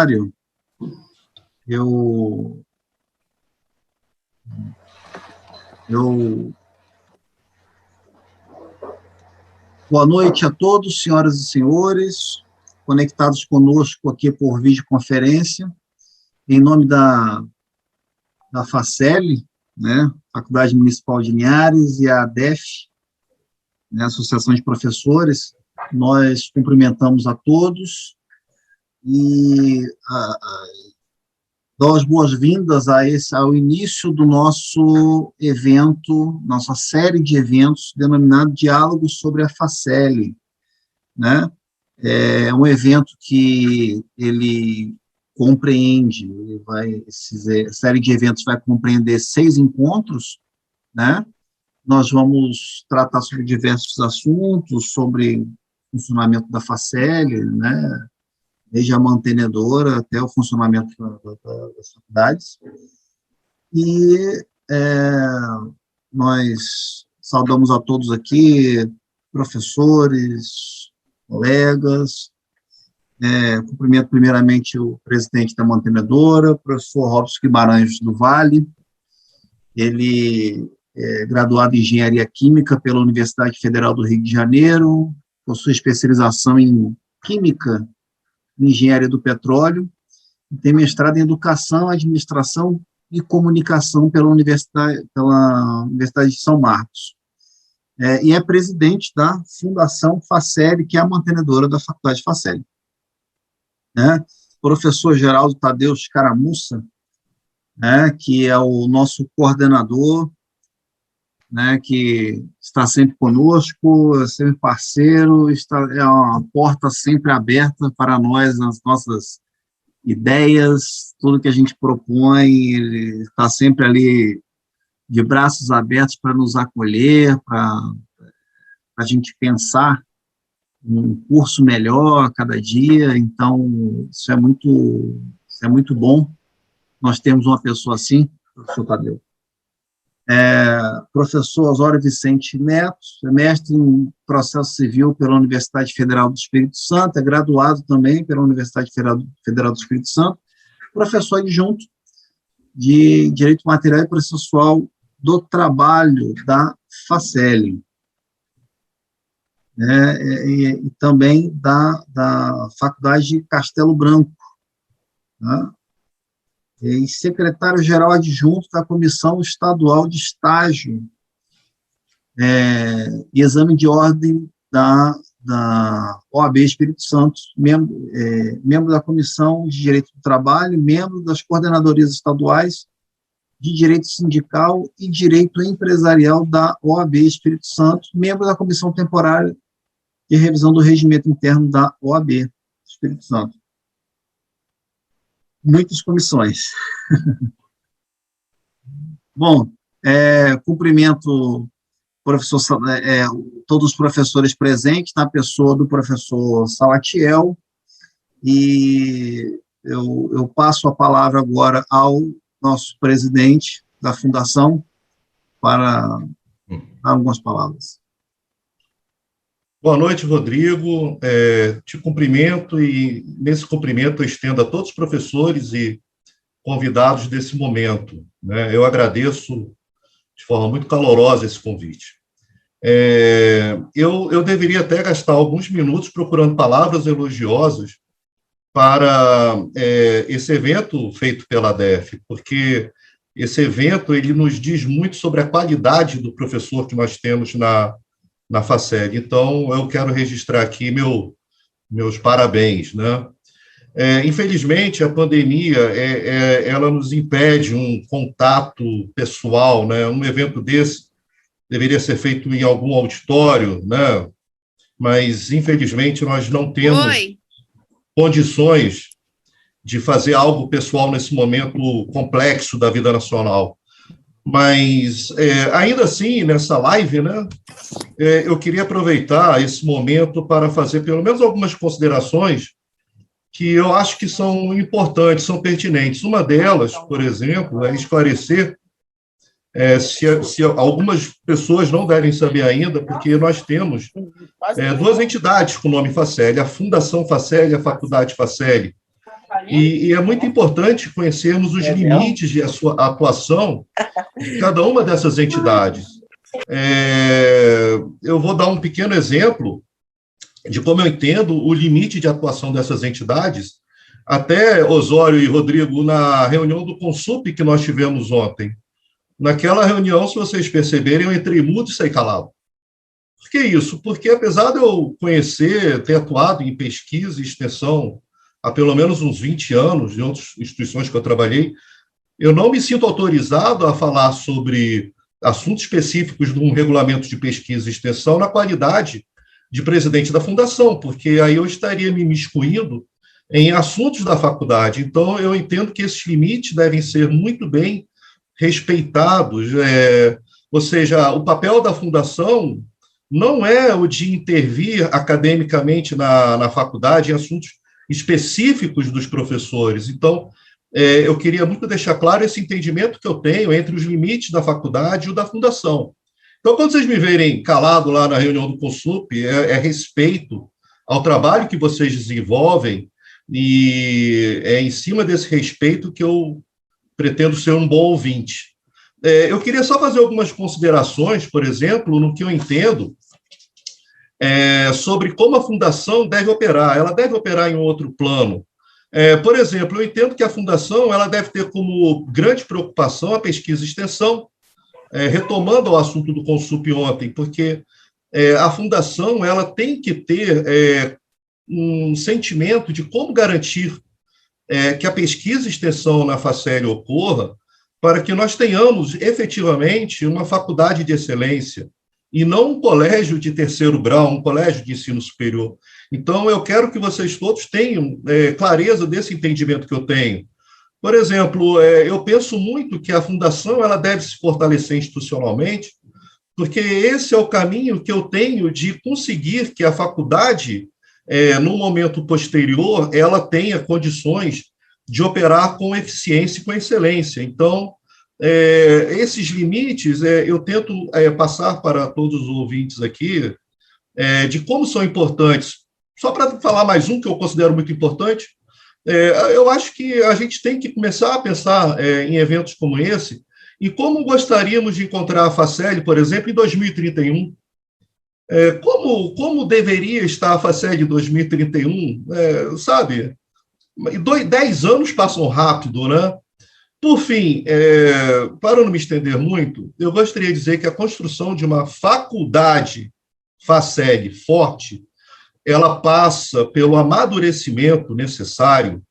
horário, eu boa noite a todos, senhoras e senhores, conectados conosco aqui por videoconferência, em nome da FACEL, né, Faculdade Municipal de Linhares, e a ADEF, né, Associação de Professores. Nós cumprimentamos a todos e dou as boas-vindas ao início do nosso evento, nossa série de eventos denominado Diálogos sobre a FACEL, né? É um evento que ele compreende, essa série de eventos vai compreender 6 encontros, né? Nós vamos tratar sobre diversos assuntos, sobre o funcionamento da FACEL, né? Desde a mantenedora até o funcionamento das faculdades. E nós saudamos a todos aqui, professores, colegas. Cumprimento primeiramente o presidente da mantenedora, professor Robson Guimarães do Vale. Ele é graduado em Engenharia Química pela Universidade Federal do Rio de Janeiro, possui especialização em Química em Engenharia do Petróleo, e tem mestrado em Educação, Administração e Comunicação pela Universidade de São Marcos. E é presidente da Fundação FACEL, que é a mantenedora da Faculdade FACEL. Professor Geraldo Tadeu Scaramussa, que é o nosso coordenador, que está sempre conosco, é sempre parceiro, é uma porta sempre aberta para nós, nas nossas ideias, tudo que a gente propõe, ele está sempre ali de braços abertos para nos acolher, para a gente pensar um curso melhor a cada dia. Então, isso é muito bom. Nós temos uma pessoa assim, professor Tadeu. Professor Osório Vicente Neto, é mestre em Processo Civil pela Universidade Federal do Espírito Santo, é graduado também pela Universidade Federal do Espírito Santo, professor adjunto de Direito Material e Processual do Trabalho da FACEL, e também da Faculdade de Castelo Branco, né? E secretário-geral adjunto da Comissão Estadual de Estágio e Exame de Ordem da OAB Espírito Santo, membro da Comissão de Direito do Trabalho, membro das coordenadorias estaduais de Direito Sindical e Direito Empresarial da OAB Espírito Santo, membro da Comissão Temporária de Revisão do Regimento Interno da OAB Espírito Santo. Muitas comissões. Bom, cumprimento todos os professores presentes, na pessoa do professor Salatiel, e eu passo a palavra agora ao nosso presidente da Fundação para dar algumas palavras. Boa noite, Rodrigo. Te cumprimento e, nesse cumprimento, eu estendo a todos os professores e convidados desse momento, né? Eu agradeço de forma muito calorosa esse convite. Eu deveria até gastar alguns minutos procurando palavras elogiosas para esse evento feito pela ADEF, porque esse evento ele nos diz muito sobre a qualidade do professor que nós temos na FACEL. Então, eu quero registrar aqui meus parabéns, né? Infelizmente, a pandemia, ela nos impede um contato pessoal, né? Um evento desse deveria ser feito em algum auditório, né? Mas, infelizmente, nós não temos condições de fazer algo pessoal nesse momento complexo da vida nacional. Mas, ainda assim, nessa live, né, eu queria aproveitar esse momento para fazer pelo menos algumas considerações que eu acho que são importantes, são pertinentes. Uma delas, por exemplo, é esclarecer, se algumas pessoas não devem saber ainda, porque nós temos duas entidades com o nome FACEL, a Fundação FACEL e a Faculdade FACEL. E é muito importante conhecermos os limites de a sua atuação de cada uma dessas entidades. Eu vou dar um pequeno exemplo de como eu entendo o limite de atuação dessas entidades. Até, Osório e Rodrigo, na reunião do Consup que nós tivemos ontem, naquela reunião, se vocês perceberem, eu entrei mudo e saí calado. Por que isso? Porque, apesar de eu conhecer, ter atuado em pesquisa e extensão há pelo menos uns 20 anos, em outras instituições que eu trabalhei, eu não me sinto autorizado a falar sobre assuntos específicos de um regulamento de pesquisa e extensão na qualidade de presidente da fundação, porque aí eu estaria me imiscuindo em assuntos da faculdade. Então, eu entendo que esses limites devem ser muito bem respeitados, ou seja, o papel da fundação não é o de intervir academicamente na faculdade em assuntos específicos dos professores. Então, eu queria muito deixar claro esse entendimento que eu tenho entre os limites da faculdade e o da fundação. Então, quando vocês me verem calado lá na reunião do Consup, é respeito ao trabalho que vocês desenvolvem, e é em cima desse respeito que eu pretendo ser um bom ouvinte. Eu queria só fazer algumas considerações, por exemplo, no que eu entendo sobre como a fundação deve operar. Ela deve operar em outro plano. Por exemplo, eu entendo que a fundação ela deve ter como grande preocupação a pesquisa e extensão, retomando o assunto do Consup ontem, porque a fundação ela tem que ter um sentimento de como garantir que a pesquisa e extensão na Facel ocorra para que nós tenhamos efetivamente uma faculdade de excelência e não um colégio de terceiro grau, um colégio de ensino superior. Então, eu quero que vocês todos tenham clareza desse entendimento que eu tenho. Por exemplo, eu penso muito que a fundação ela deve se fortalecer institucionalmente, porque esse é o caminho que eu tenho de conseguir que a faculdade, no momento posterior, ela tenha condições de operar com eficiência e com excelência. Então, esses limites, eu tento passar para todos os ouvintes aqui, de como são importantes. Só para falar mais um que eu considero muito importante, eu acho que a gente tem que começar a pensar em eventos como esse, e como gostaríamos de encontrar a Facel, por exemplo, em 2031. Como deveria estar a Facel em 2031, sabe? 10 anos passam rápido, né? Por fim, para não me estender muito, eu gostaria de dizer que a construção de uma faculdade Facel forte, ela passa pelo amadurecimento necessário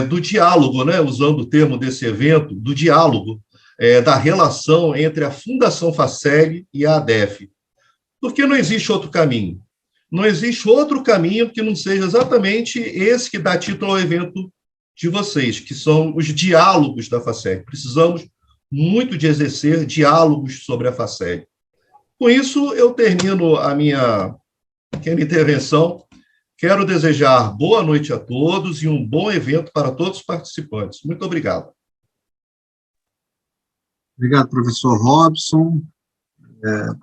do diálogo, né? Usando o termo desse evento, do diálogo, da relação entre a Fundação Facel e a ADEFE. Porque não existe outro caminho. Não existe outro caminho que não seja exatamente esse que dá título ao evento de vocês, que são os diálogos da Facel. Precisamos muito de exercer diálogos sobre a Facel. Com isso, eu termino a minha pequena intervenção. Quero desejar boa noite a todos e um bom evento para todos os participantes. Muito obrigado. Obrigado, professor Robson,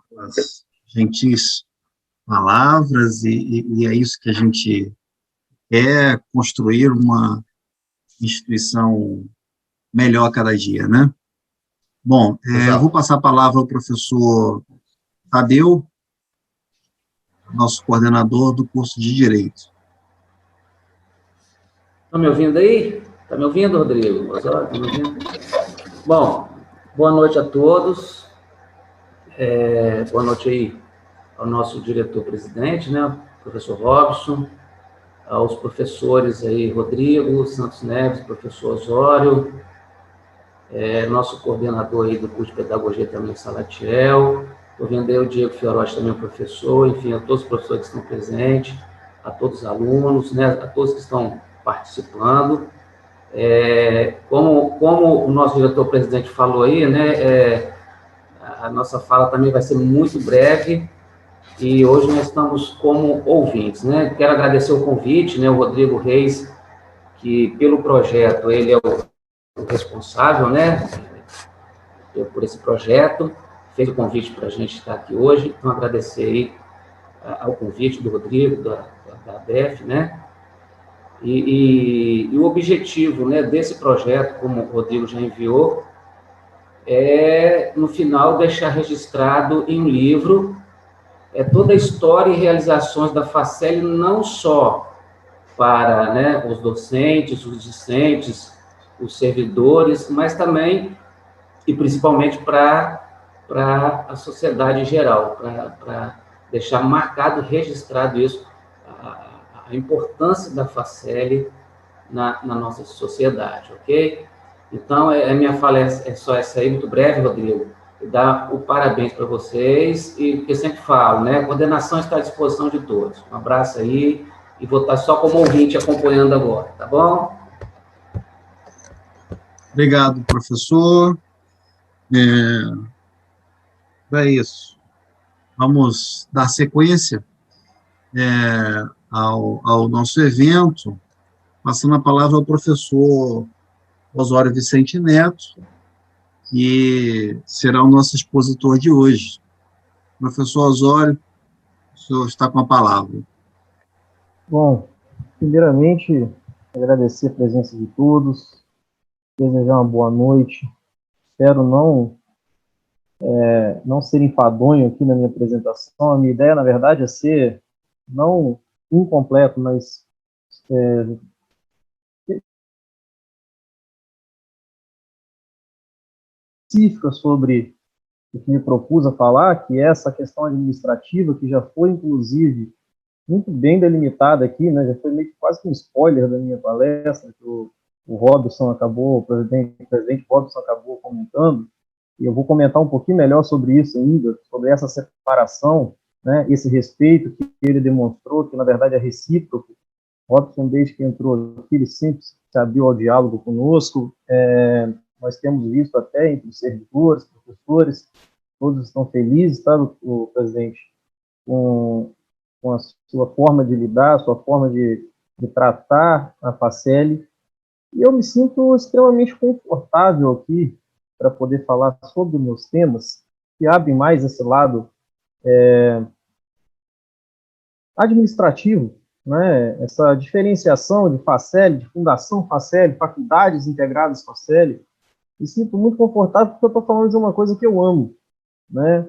pelas gentis palavras, e é isso que a gente quer, construir uma instituição melhor a cada dia, né? Bom, eu vou passar a palavra ao professor Tadeu, nosso coordenador do curso de Direito. Estão me ouvindo aí? Está me ouvindo, Rodrigo? Está me ouvindo? Bom, boa noite a todos. Boa noite aí ao nosso diretor-presidente, né, professor Robson, aos professores aí, Rodrigo Santos Neves, professor Osório, nosso coordenador aí do curso de Pedagogia também, Salatiel. Estou vendo aí o Diego Fiorotti também, professor, enfim, a todos os professores que estão presentes, a todos os alunos, né, a todos que estão participando. Como o nosso diretor-presidente falou aí, né, a nossa fala também vai ser muito breve, e hoje nós estamos como ouvintes, né? Quero agradecer o convite, né, o Rodrigo Reis, que pelo projeto, ele é o responsável, né, por esse projeto, fez o convite para a gente estar aqui hoje, então agradecer aí ao convite do Rodrigo, da ADEFE, né, E o objetivo, né, desse projeto, como o Rodrigo já enviou, é, no final, deixar registrado em um livro toda a história e realizações da Faceli, não só para, né, os docentes, os discentes, os servidores, mas também e principalmente para a sociedade em geral, para deixar marcado, registrado isso, a importância da Faceli na nossa sociedade, ok? Então, a minha fala é só essa aí, muito breve, Rodrigo, e dar o parabéns para vocês, e que eu sempre falo, né, a coordenação está à disposição de todos. Um abraço aí, e vou estar só como ouvinte acompanhando agora, tá bom? Obrigado, professor. É isso. Vamos dar sequência ao nosso evento, passando a palavra ao professor Osório Vicente Neto, que será o nosso expositor de hoje. Professor Osório, o senhor está com a palavra. Bom, primeiramente, agradecer a presença de todos, desejar uma boa noite. Espero não ser enfadonho aqui na minha apresentação. A minha ideia, na verdade, é ser não incompleto, mas específica sobre o que me propus a falar, que é essa questão administrativa, que já foi, inclusive, muito bem delimitada aqui, né? Já foi meio que quase que um spoiler da minha palestra, que o Robson acabou, o presidente Robson acabou comentando, e eu vou comentar um pouquinho melhor sobre isso ainda, sobre essa separação, né? Esse respeito que ele demonstrou, que na verdade é recíproco. Robson, desde que entrou aqui, ele sempre se abriu ao diálogo conosco. Nós temos visto até entre os servidores, professores, todos estão felizes, tá, o presidente, com a sua forma de lidar, a sua forma de tratar a Faceli, e eu me sinto extremamente confortável aqui para poder falar sobre meus temas, que abrem mais esse lado administrativo, né? Essa diferenciação de Faceli, de Fundação Faceli, faculdades integradas Faceli. Me sinto muito confortável porque eu estou falando de uma coisa que eu amo, né?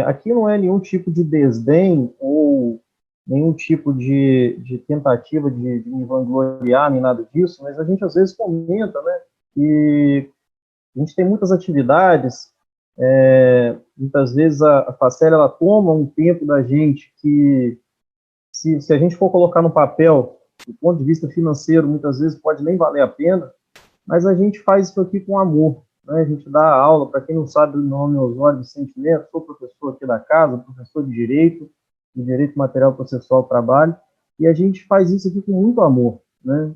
Aqui não é nenhum tipo de desdém ou nenhum tipo de tentativa de me vangloriar, nem nada disso, mas a gente às vezes comenta, né, que a gente tem muitas atividades, muitas vezes a Faceli, ela toma um tempo da gente que, se a gente for colocar no papel, do ponto de vista financeiro, muitas vezes pode nem valer a pena, mas a gente faz isso aqui com amor, né? A gente dá aula, para quem não sabe, o meu nome é Osório Vicente Neto, sou professor aqui da casa, professor de Direito Material Processual do Trabalho, e a gente faz isso aqui com muito amor, né?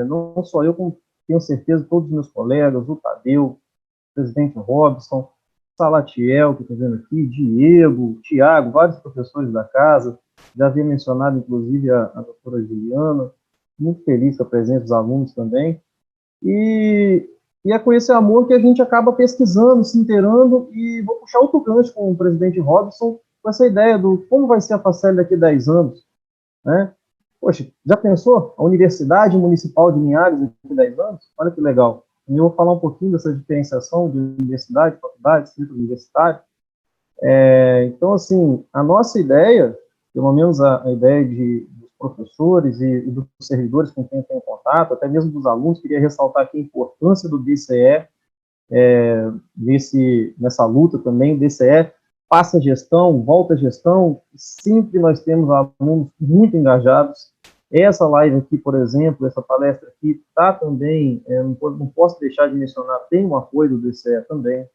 Não só eu, como tenho certeza todos os meus colegas, o Tadeu, o presidente Robson, Salatiel, que estou vendo aqui, Diego, Tiago, vários professores da casa, já havia mencionado, inclusive, a doutora Juliana, muito feliz com a presença dos alunos também, e é com esse amor que a gente acaba pesquisando, se inteirando, e vou puxar outro gancho com o presidente Robson, com essa ideia do como vai ser a Faceli daqui a 10 anos, né? Poxa, já pensou? A Universidade Municipal de Linhares daqui a 10 anos? Olha que legal. E eu vou falar um pouquinho dessa diferenciação de universidade, faculdade, centro universitário. Então, assim, a nossa ideia, pelo menos a ideia dos professores e dos servidores com quem eu tenho contato, até mesmo dos alunos, queria ressaltar aqui a importância do DCE, nessa luta também. O DCE passa a gestão, volta a gestão, sempre nós temos alunos muito engajados. Essa live aqui, por exemplo, essa palestra aqui, está também, não posso deixar de mencionar, tem um apoio do DCE também.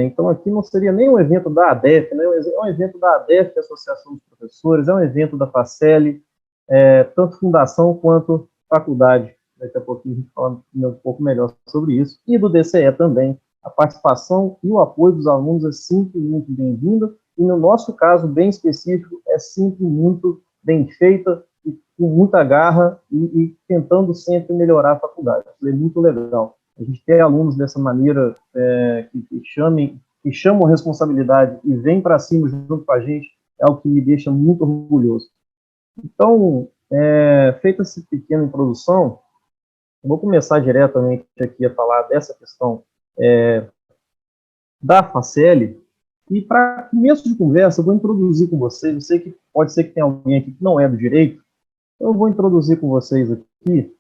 Então, aqui não seria nem um evento da ADEF, né? É um evento da ADEF, que é a Associação dos Professores, é um evento da Faceli, tanto fundação quanto faculdade. Daqui a pouquinho a gente fala um pouco melhor sobre isso. E do DCE também. A participação e o apoio dos alunos é sempre muito bem-vindo, e no nosso caso, bem específico, é sempre muito bem feita, e com muita garra, e tentando sempre melhorar a faculdade. Isso é muito legal. A gente ter alunos dessa maneira, que chamam a responsabilidade e vêm para cima junto com a gente, é algo que me deixa muito orgulhoso. Então, Feita essa pequena introdução, eu vou começar diretamente aqui a falar dessa questão da Faceli, e para começo de conversa, eu vou introduzir com vocês, eu sei que pode ser que tenha alguém aqui que não é do direito, então eu vou introduzir com vocês aqui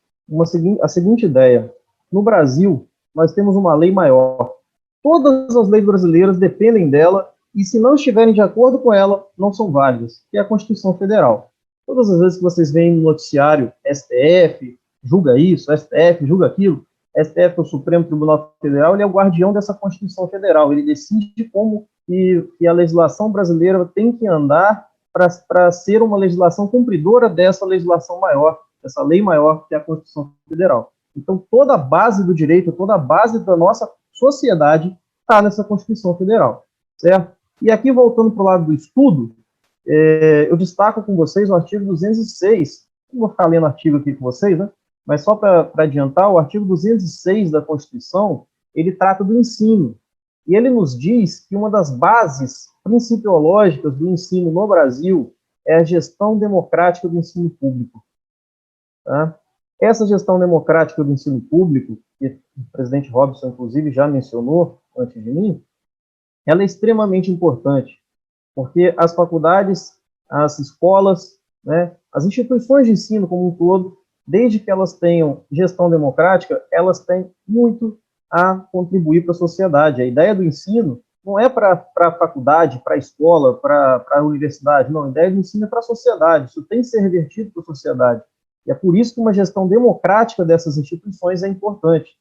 a seguinte ideia. No Brasil, nós temos uma lei maior. Todas as leis brasileiras dependem dela, e se não estiverem de acordo com ela, não são válidas, que é a Constituição Federal. Todas as vezes que vocês veem no noticiário STF, julga isso, STF, julga aquilo, STF é o Supremo Tribunal Federal, ele é o guardião dessa Constituição Federal, ele decide como que a legislação brasileira tem que andar para ser uma legislação cumpridora dessa legislação maior, dessa lei maior, que é a Constituição Federal. Então, toda a base do direito, toda a base da nossa sociedade está nessa Constituição Federal, certo? E aqui, voltando para o lado do estudo, eu destaco com vocês o artigo 206, não vou ficar lendo artigo aqui com vocês, né? Mas só para adiantar, o artigo 206 da Constituição, ele trata do ensino, e ele nos diz que uma das bases principiológicas do ensino no Brasil é a gestão democrática do ensino público. Tá? Essa gestão democrática do ensino público, que o presidente Robson, inclusive, já mencionou antes de mim, ela é extremamente importante, porque as faculdades, as escolas, né, as instituições de ensino como um todo, desde que elas tenham gestão democrática, elas têm muito a contribuir para a sociedade. A ideia do ensino não é para a faculdade, para a escola, para a universidade, não. A ideia do ensino é para a sociedade, isso tem que ser revertido para a sociedade. E é por isso que uma gestão democrática dessas instituições é importante.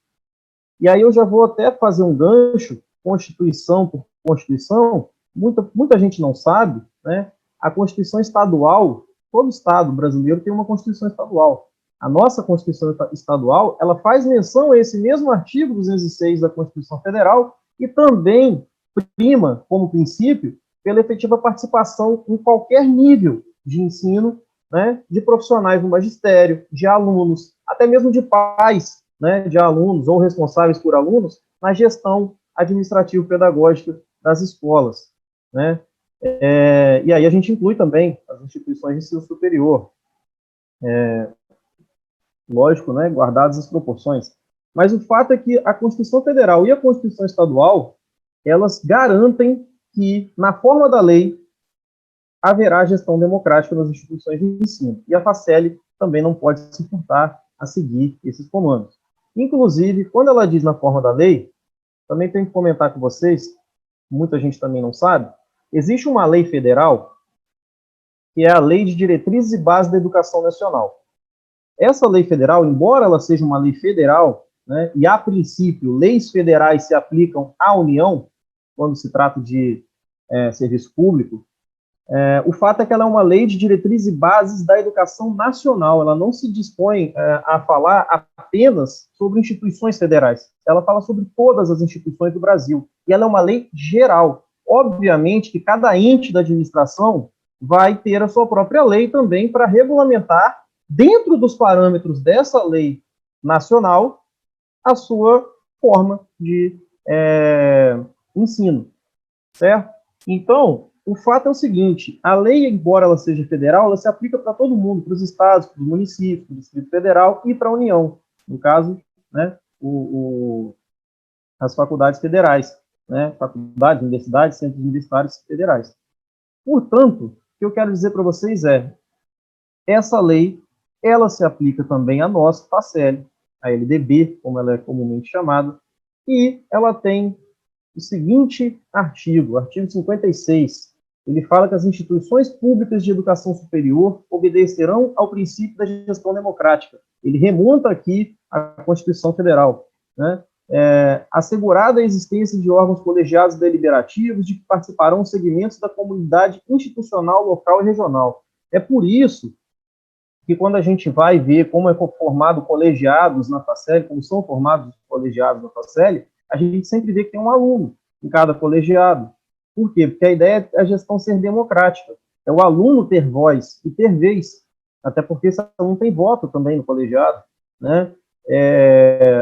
E aí eu já vou até fazer um gancho, Constituição por Constituição, muita gente não sabe, né? A Constituição estadual, todo estado brasileiro tem uma Constituição estadual. A nossa Constituição estadual, ela faz menção a esse mesmo artigo 206 da Constituição Federal e também prima, como princípio, pela efetiva participação em qualquer nível de ensino, né, de profissionais do magistério, de alunos, até mesmo de pais, né, de alunos ou responsáveis por alunos, na gestão administrativo-pedagógica das escolas, né? E aí a gente inclui também as instituições de ensino superior, lógico, né, guardadas as proporções. Mas o fato é que a Constituição Federal e a Constituição Estadual, elas garantem que, na forma da lei, haverá gestão democrática nas instituições de ensino. E a Faceli também não pode se furtar a seguir esses comandos. Inclusive, quando ela diz na forma da lei, também tenho que comentar com vocês, muita gente também não sabe, existe uma lei federal, que é a Lei de Diretrizes e Bases da Educação Nacional. Essa lei federal, embora ela seja uma lei federal, né, e a princípio leis federais se aplicam à União, quando se trata de serviço público, o fato é que ela é uma lei de diretrizes e bases da educação nacional, ela não se dispõe a falar apenas sobre instituições federais, ela fala sobre todas as instituições do Brasil, e ela é uma lei geral. Obviamente que cada ente da administração vai ter a sua própria lei também para regulamentar, dentro dos parâmetros dessa lei nacional, a sua forma de ensino, certo? Então, o fato é o seguinte, a lei, embora ela seja federal, ela se aplica para todo mundo, para os estados, para os municípios, para o Distrito Federal e para a União, no caso, né, as faculdades federais, né, faculdades, universidades, centros universitários federais. Portanto, o que eu quero dizer para vocês essa lei, ela se aplica também a nós, Faceli, a LDB, como ela é comumente chamada, e ela tem o seguinte artigo 56, ele fala que as instituições públicas de educação superior obedecerão ao princípio da gestão democrática. Ele remonta aqui à Constituição Federal, né? Assegurada a existência de órgãos colegiados deliberativos de que participarão segmentos da comunidade institucional, local e regional. É por isso que quando a gente vai ver como é formado colegiados na Faceli, como são formados colegiados na Faceli, a gente sempre vê que tem um aluno em cada colegiado. Por quê? Porque a ideia é a gestão ser democrática. É o aluno ter voz e ter vez, até porque esse aluno tem voto também no colegiado, né?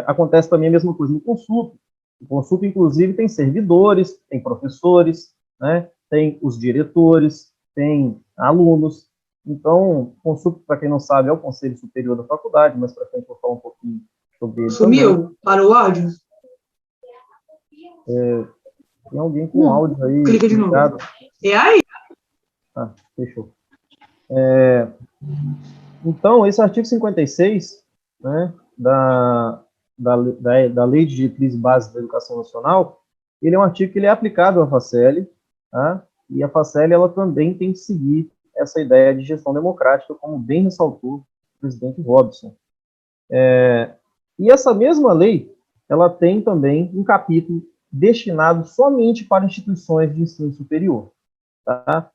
Acontece também a mesma coisa no consulto. O consulto, inclusive, tem servidores, tem professores, né? Tem os diretores, tem alunos, Então, consulta, para quem não sabe, é o Conselho Superior da Faculdade, mas para frente eu vou falar um pouquinho sobre ele também. Sumiu? Para o áudio? Tem alguém com áudio aí Clica de novo. ligado? É aí? Ah, fechou. Então, esse artigo 56, né, da Lei de Diretrizes Básicas da Educação Nacional, ele é um artigo que ele é aplicado à Facel, tá? E a Facel, ela também tem que seguir essa ideia de gestão democrática, como bem ressaltou o presidente Robson. E essa mesma lei, ela tem também um capítulo destinado somente para instituições de ensino superior, tá?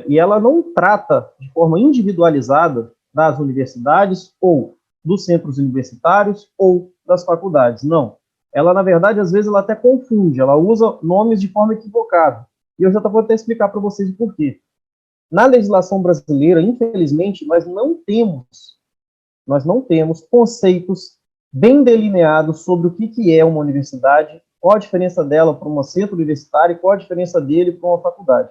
E ela não trata de forma individualizada das universidades ou dos centros universitários ou das faculdades, não. Ela, na verdade, às vezes, ela até confunde, ela usa nomes de forma equivocada. E eu já vou até explicar para vocês o porquê. Na legislação brasileira, infelizmente, nós não temos conceitos bem delineados sobre o que é uma universidade, qual a diferença dela para um centro universitário e qual a diferença dele para uma faculdade.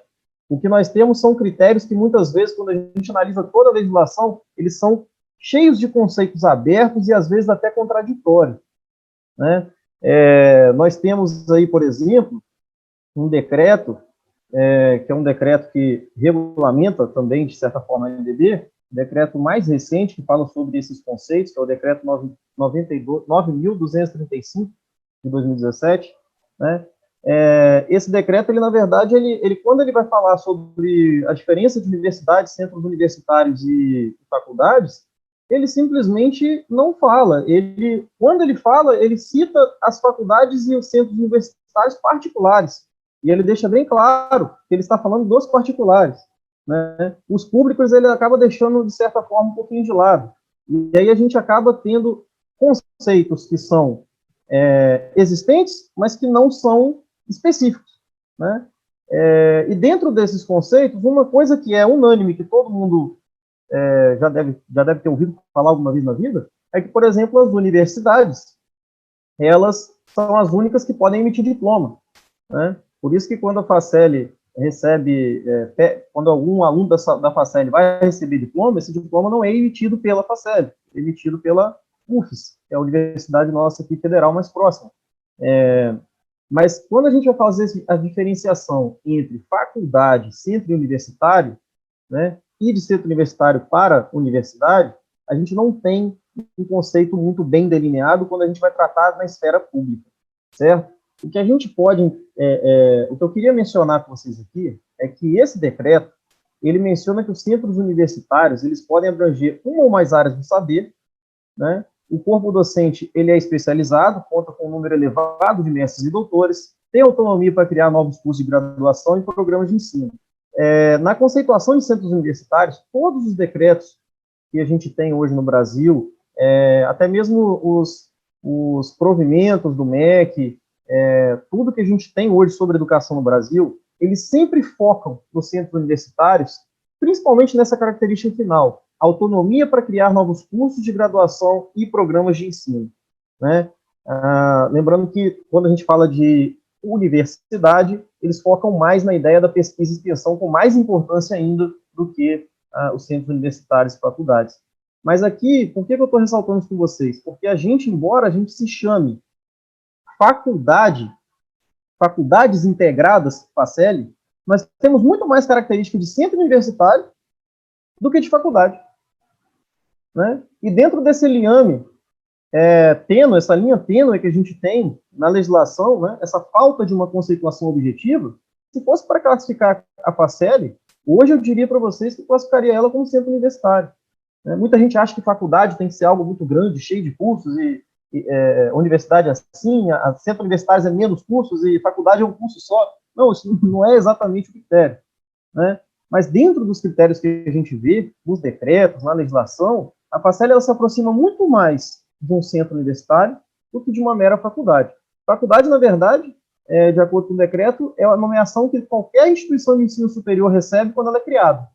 O que nós temos são critérios que, muitas vezes, quando a gente analisa toda a legislação, eles são cheios de conceitos abertos e, às vezes, até contraditórios, né? Nós temos aí, por exemplo, um decreto, que é um decreto que regulamenta também, de certa forma, a NDB, o decreto mais recente que fala sobre esses conceitos, que é o decreto 9.235, de 2017, né? Esse decreto, ele, na verdade, quando ele vai falar sobre a diferença de universidades, centros universitários e faculdades, ele simplesmente não fala. Quando ele fala, ele cita as faculdades e os centros universitários particulares. E ele deixa bem claro que ele está falando dos particulares, né? Os públicos ele acaba deixando, de certa forma, um pouquinho de lado. E aí a gente acaba tendo conceitos que são existentes, mas que não são específicos, né? E dentro desses conceitos, uma coisa que é unânime, que todo mundo já deve ter ouvido falar alguma vez na vida, é que, por exemplo, as universidades, elas são as únicas que podem emitir diploma, né? Por isso que quando a Facel recebe, quando algum aluno da Facel vai receber diploma, esse diploma não é emitido pela Facel, é emitido pela UFES, que é a universidade nossa aqui federal mais próxima. Mas quando a gente vai fazer a diferenciação entre faculdade, centro universitário, né, e de centro universitário para universidade, a gente não tem um conceito muito bem delineado quando a gente vai tratar na esfera pública, certo? O que a gente pode, o que eu queria mencionar com vocês aqui é que esse decreto, ele menciona que os centros universitários, eles podem abranger uma ou mais áreas do saber, né? O corpo docente, ele é especializado, conta com um número elevado de mestres e doutores, tem autonomia para criar novos cursos de graduação e programas de ensino. Na conceituação de centros universitários, todos os decretos que a gente tem hoje no Brasil, até mesmo os provimentos do MEC, tudo que a gente tem hoje sobre educação no Brasil, eles sempre focam nos centros universitários, principalmente nessa característica final, autonomia para criar novos cursos de graduação e programas de ensino, né? Lembrando que, quando a gente fala de universidade, eles focam mais na ideia da pesquisa e extensão, com mais importância ainda do que os centros universitários e faculdades. Mas aqui, por que eu estou ressaltando isso com vocês? Porque embora a gente se chame faculdades integradas, Facel, nós temos muito mais características de centro universitário do que de faculdade, né? E dentro desse liame tênue, essa linha tênue que a gente tem na legislação, né, essa falta de uma conceituação objetiva, se fosse para classificar a Facel, hoje eu diria para vocês que classificaria ela como centro universitário, né? Muita gente acha que faculdade tem que ser algo muito grande, cheio de cursos, e universidade assim, centro universitário é menos cursos, e faculdade é um curso só. Não, isso não é exatamente o critério, né? Mas dentro dos critérios que a gente vê, nos decretos, na legislação, a Facel ela se aproxima muito mais de um centro universitário do que de uma mera faculdade. Faculdade, na verdade, de acordo com o decreto, é a nomeação que qualquer instituição de ensino superior recebe quando ela é criada.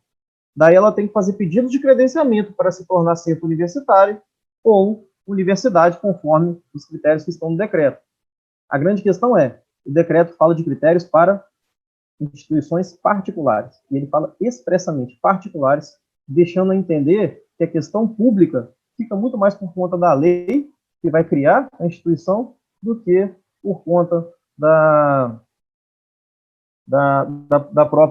Daí ela tem que fazer pedido de credenciamento para se tornar centro universitário ou universidade, conforme os critérios que estão no decreto. A grande questão o decreto fala de critérios para instituições particulares, e ele fala expressamente particulares deixando a entender que a questão pública fica muito mais por conta da lei que vai criar a instituição do que por conta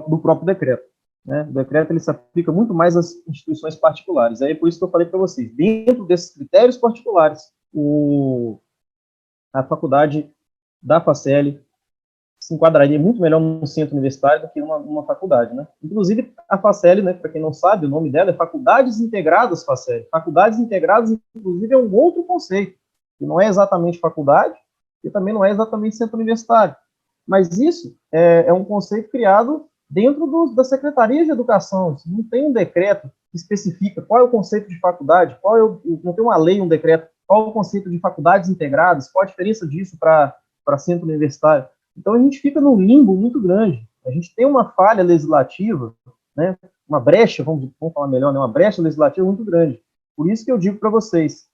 do próprio decreto. Né? O decreto ele se aplica muito mais às instituições particulares. Aí é por isso que eu falei para vocês, dentro desses critérios particulares, a faculdade da Facel se enquadraria muito melhor num centro universitário do que numa faculdade, né? Inclusive, a Facel, né, para quem não sabe, o nome dela é Faculdades Integradas Facel. Faculdades Integradas, inclusive, é um outro conceito, que não é exatamente faculdade, e também não é exatamente centro universitário. Mas isso é um conceito criado dentro da Secretaria de Educação. Não tem um decreto que especifica qual é o conceito de faculdade, não tem uma lei, um decreto, qual é o conceito de faculdades integradas, qual a diferença disso para centro universitário. Então, a gente fica num limbo muito grande. A gente tem uma falha legislativa, né, uma brecha, vamos falar melhor, né, uma brecha legislativa muito grande. Por isso que eu digo para vocês,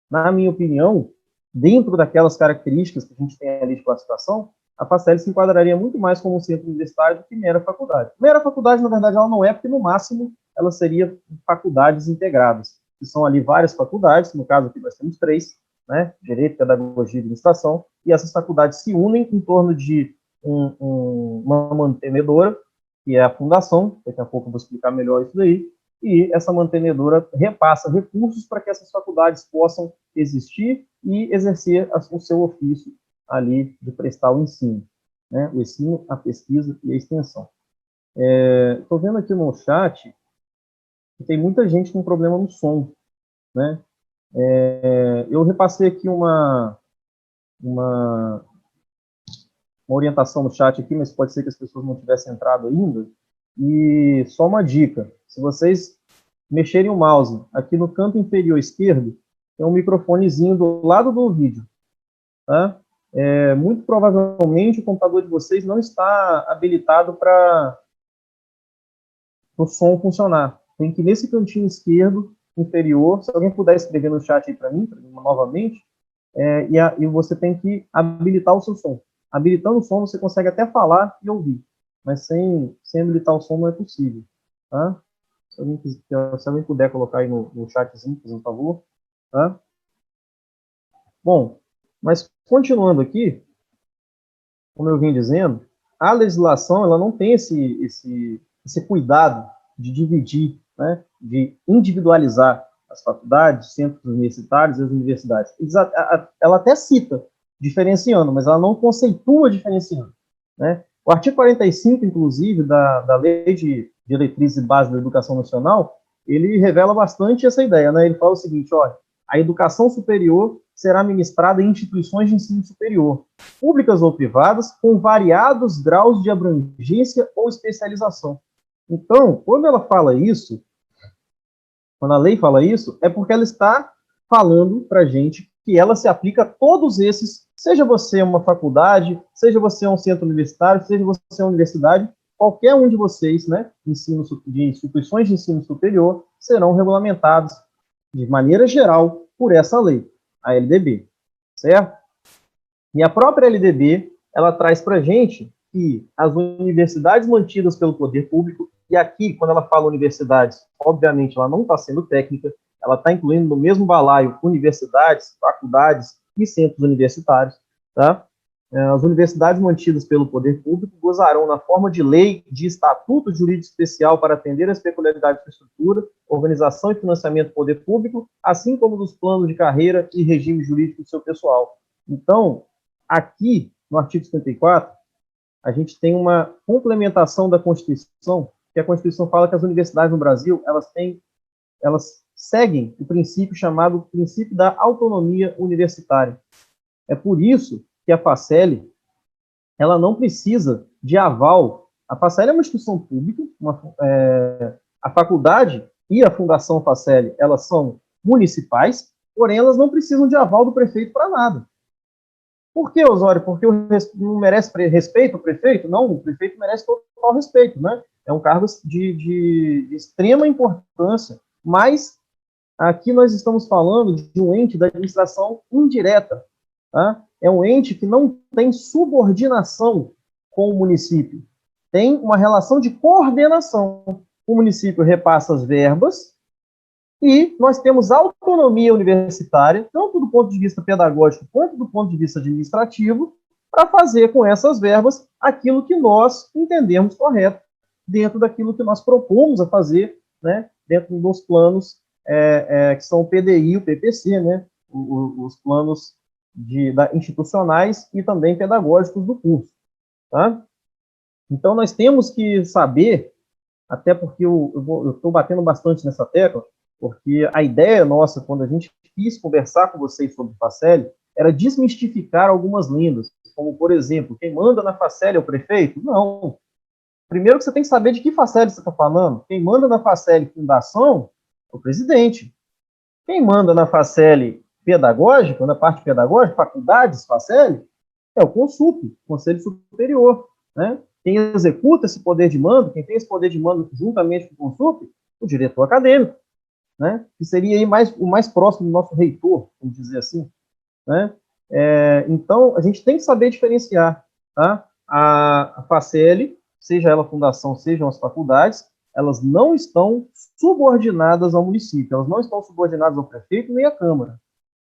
na minha opinião, dentro daquelas características que a gente tem ali de classificação, a Facel se enquadraria muito mais como um centro universitário do que mera faculdade. Mera faculdade, na verdade, ela não é, porque no máximo ela seria faculdades integradas, que são ali várias faculdades, no caso aqui nós temos 3, né, Direito, Pedagogia e Administração, e essas faculdades se unem em torno de uma mantenedora, que é a fundação, daqui a pouco eu vou explicar melhor isso daí, e essa mantenedora repassa recursos para que essas faculdades possam existir e exercer o seu ofício ali de prestar o ensino, né, o ensino, a pesquisa e a extensão. Estou vendo aqui no chat que tem muita gente com problema no som, né? Eu repassei aqui uma orientação no chat aqui, mas pode ser que as pessoas não tivessem entrado ainda. E só uma dica, se vocês mexerem o mouse aqui no canto inferior esquerdo, tem um microfonezinho do lado do vídeo, tá? Muito provavelmente o computador de vocês não está habilitado para o som funcionar. Tem que ir nesse cantinho esquerdo inferior, se alguém puder escrever no chat aí para mim novamente, e você tem que habilitar o seu som. Habilitando o som, você consegue até falar e ouvir, mas sem habilitar o som não é possível, tá? Se alguém puder colocar aí no chatzinho, por favor, tá? Bom, mas continuando aqui, como eu vim dizendo, a legislação ela não tem esse cuidado de dividir, né, de individualizar as faculdades, centros universitários e as universidades. Ela até cita diferenciando, mas ela não conceitua diferenciando, né? O artigo 45, inclusive, da Lei de Diretrizes e Bases da Educação Nacional, ele revela bastante essa ideia, né? Ele fala o seguinte, olha, a educação superior será ministrada em instituições de ensino superior, públicas ou privadas, com variados graus de abrangência ou especialização. Então, quando ela fala isso, quando a lei fala isso, é porque ela está falando para a gente que ela se aplica a todos esses, seja você uma faculdade, seja você um centro universitário, seja você uma universidade, qualquer um de vocês, né, de instituições de ensino superior, serão regulamentados de maneira geral por essa lei, a LDB, certo? E a própria LDB, ela traz para a gente que as universidades mantidas pelo poder público, e aqui, quando ela fala universidades, obviamente ela não está sendo técnica, ela está incluindo no mesmo balaio universidades, faculdades e centros universitários, tá? As universidades mantidas pelo poder público gozarão, na forma de lei, de estatuto jurídico especial para atender às peculiaridades de estrutura, organização e financiamento do poder público, assim como dos planos de carreira e regime jurídico do seu pessoal. Então, aqui, no artigo 54, a gente tem uma complementação da Constituição, que a Constituição fala que as universidades no Brasil, elas seguem o princípio chamado princípio da autonomia universitária. É por isso que a Facel, ela não precisa de aval. A Facel é uma instituição pública, a faculdade e a Fundação Facel, elas são municipais, porém elas não precisam de aval do prefeito para nada. Por que, Osório? Porque não merece respeito o prefeito? Não, o prefeito merece total respeito, né? É um cargo de extrema importância, mas aqui nós estamos falando de um ente da administração indireta, tá? É um ente que não tem subordinação com o município, tem uma relação de coordenação. o município repassa as verbas e nós temos autonomia universitária, tanto do ponto de vista pedagógico quanto do ponto de vista administrativo, para fazer com essas verbas aquilo que nós entendemos correto, dentro daquilo que nós propomos a fazer, né, dentro dos planos que são o PDI e o PPC, né, os planos institucionais e também pedagógicos do curso. Tá? Então, nós temos que saber, até porque eu estou batendo bastante nessa tecla, porque a ideia nossa, quando a gente quis conversar com vocês sobre Faceli, era desmistificar algumas lendas, como, por exemplo, quem manda na Faceli é o prefeito? Não. Primeiro que você tem que saber de que Faceli você está falando. Quem manda na Faceli Fundação é o presidente. Quem manda na Faceli pedagógica, na parte pedagógica, faculdades Faceli, é o Consup, Conselho Superior. Né? Quem executa esse poder de mando, quem tem esse poder de mando juntamente com o Consup, o diretor acadêmico, né? Que seria aí o mais próximo do nosso reitor, vamos dizer assim. Né? Então, a gente tem que saber diferenciar. Tá? A Faceli, seja ela fundação, sejam as faculdades, elas não estão subordinadas ao município, elas não estão subordinadas ao prefeito nem à Câmara.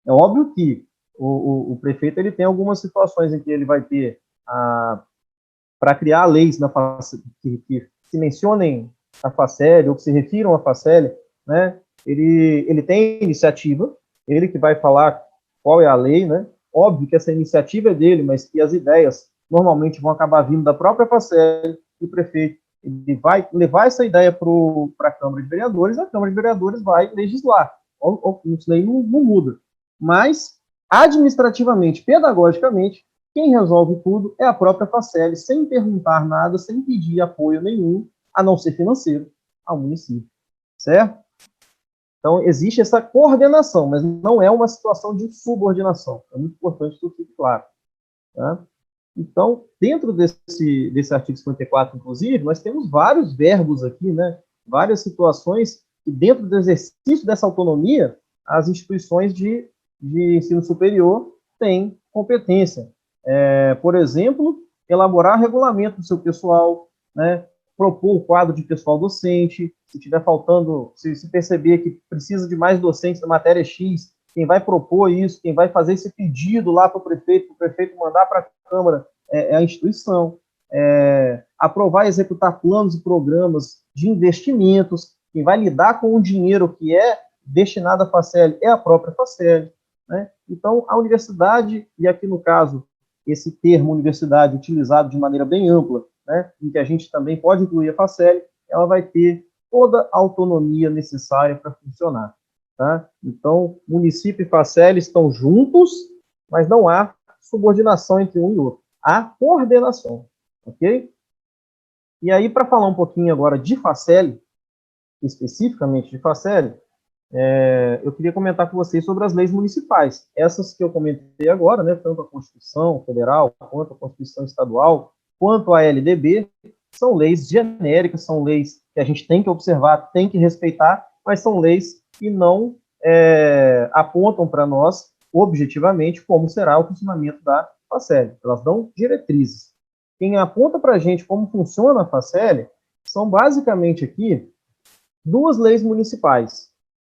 É óbvio que o prefeito ele tem algumas situações em que ele vai ter, para criar leis que se mencionem a Faceli ou que se refiram à Faceli, né? Ele tem iniciativa, ele que vai falar qual é a lei, né? Óbvio que essa iniciativa é dele, mas que as ideias normalmente vão acabar vindo da própria Faceli, e o prefeito ele vai levar essa ideia para a Câmara de Vereadores, a Câmara de Vereadores vai legislar. Isso daí não muda. Mas, administrativamente, pedagogicamente, quem resolve tudo é a própria Faceli, sem perguntar nada, sem pedir apoio nenhum, a não ser financeiro, ao município. Certo? Então, existe essa coordenação, mas não é uma situação de subordinação. É muito importante que isso fique claro. Tá? Então, dentro desse artigo 54, inclusive, nós temos vários verbos aqui, né? Várias situações que, dentro do exercício dessa autonomia, as instituições de ensino superior têm competência. Por exemplo, elaborar regulamento do seu pessoal, né? Propor o quadro de pessoal docente, se estiver faltando, se perceber que precisa de mais docentes na matéria X, quem vai propor isso, quem vai fazer esse pedido lá para o prefeito mandar para a Câmara é a instituição. Aprovar e executar planos e programas de investimentos, quem vai lidar com o dinheiro que é destinado à Faceli é a própria Faceli. Né? Então, a universidade, e aqui no caso, esse termo universidade utilizado de maneira bem ampla, né, em que a gente também pode incluir a Faceli, ela vai ter toda a autonomia necessária para funcionar. Tá? Então, município e Faceli estão juntos, mas não há subordinação entre um e outro. Há coordenação. Ok? E aí, para falar um pouquinho agora de Faceli, especificamente de Faceli, eu queria comentar com vocês sobre as leis municipais. Essas que eu comentei agora, né, tanto a Constituição Federal, quanto a Constituição Estadual, quanto a LDB, são leis genéricas, são leis que a gente tem que observar, tem que respeitar, mas são leis que não apontam para nós, objetivamente, como será o funcionamento da Faceli. Elas dão diretrizes. Quem aponta para a gente como funciona a Faceli são basicamente aqui duas leis municipais.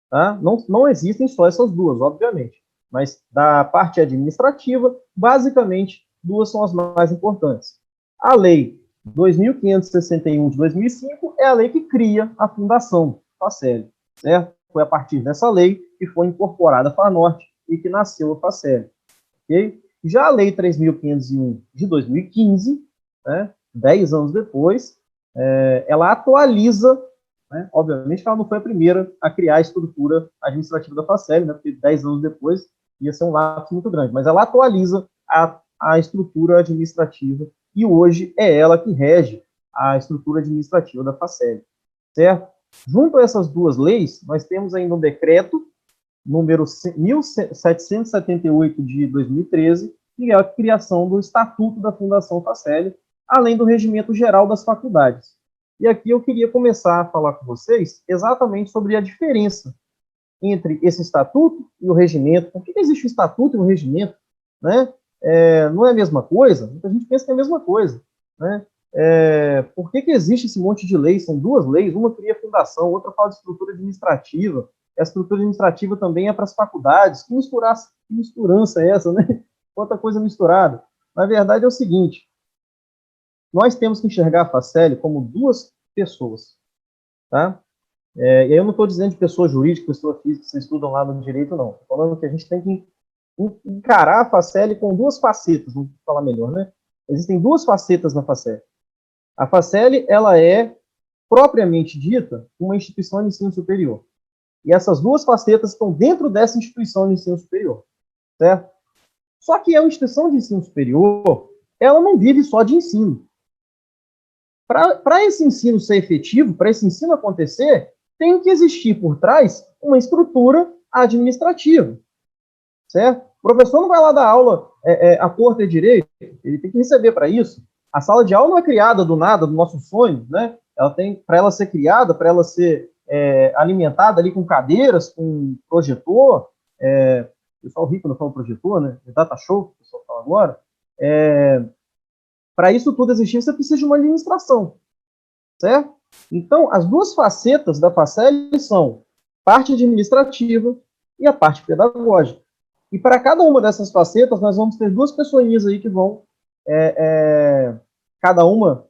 Tá? Não existem só essas duas, obviamente, mas da parte administrativa, basicamente, duas são as mais importantes. A Lei 2.561 de 2005 é a lei que cria a Fundação Faceli, certo? Foi a partir dessa lei que foi incorporada a FANorte e que nasceu a Faceli. Okay? Já a Lei 3.501 de 2015, né, 10 anos depois, ela atualiza, né, obviamente que ela não foi a primeira a criar a estrutura administrativa da Faceli, né, porque 10 anos depois ia ser um lapso muito grande, mas ela atualiza a estrutura administrativa e hoje é ela que rege a estrutura administrativa da Faceli, certo? Junto a essas duas leis, nós temos ainda um decreto, número 1778 de 2013, que é a criação do Estatuto da Fundação Faceli, além do Regimento Geral das Faculdades. E aqui eu queria começar a falar com vocês exatamente sobre a diferença entre esse estatuto e o regimento. Por que existe o estatuto e o regimento? Né? Não é a mesma coisa? Muita gente pensa que é a mesma coisa. Né? por que existe esse monte de leis? São duas leis, uma cria fundação, outra fala de estrutura administrativa. A estrutura administrativa também é para as faculdades. Que misturança é essa, né? Quanta coisa misturada. Na verdade, é o seguinte, nós temos que enxergar a Faceli como duas pessoas, tá? E aí eu não estou dizendo de pessoa jurídica, pessoa física, que vocês estudam lá no direito, não. Estou falando que a gente tem que encarar a Faceli com duas facetas, vamos falar melhor, né? Existem duas facetas na Faceli. A Faceli, ela é, propriamente dita, uma instituição de ensino superior. E essas duas facetas estão dentro dessa instituição de ensino superior, certo? Só que a instituição de ensino superior, ela não vive só de ensino. Para esse ensino ser efetivo, para esse ensino acontecer, tem que existir por trás uma estrutura administrativa, certo? O professor não vai lá dar aula à torta e direito, ele tem que receber para isso. A sala de aula não é criada do nada, do nosso sonho, né? Ela tem, para ela ser criada, para ela ser alimentada ali com cadeiras, com projetor, o pessoal rico não fala projetor, né? Data show, que o pessoal fala agora. Para isso tudo existir, você precisa de uma administração, certo? Então, as duas facetas da Faceli são parte administrativa e a parte pedagógica. E para cada uma dessas facetas, nós vamos ter duas pessoinhas aí que vão, cada uma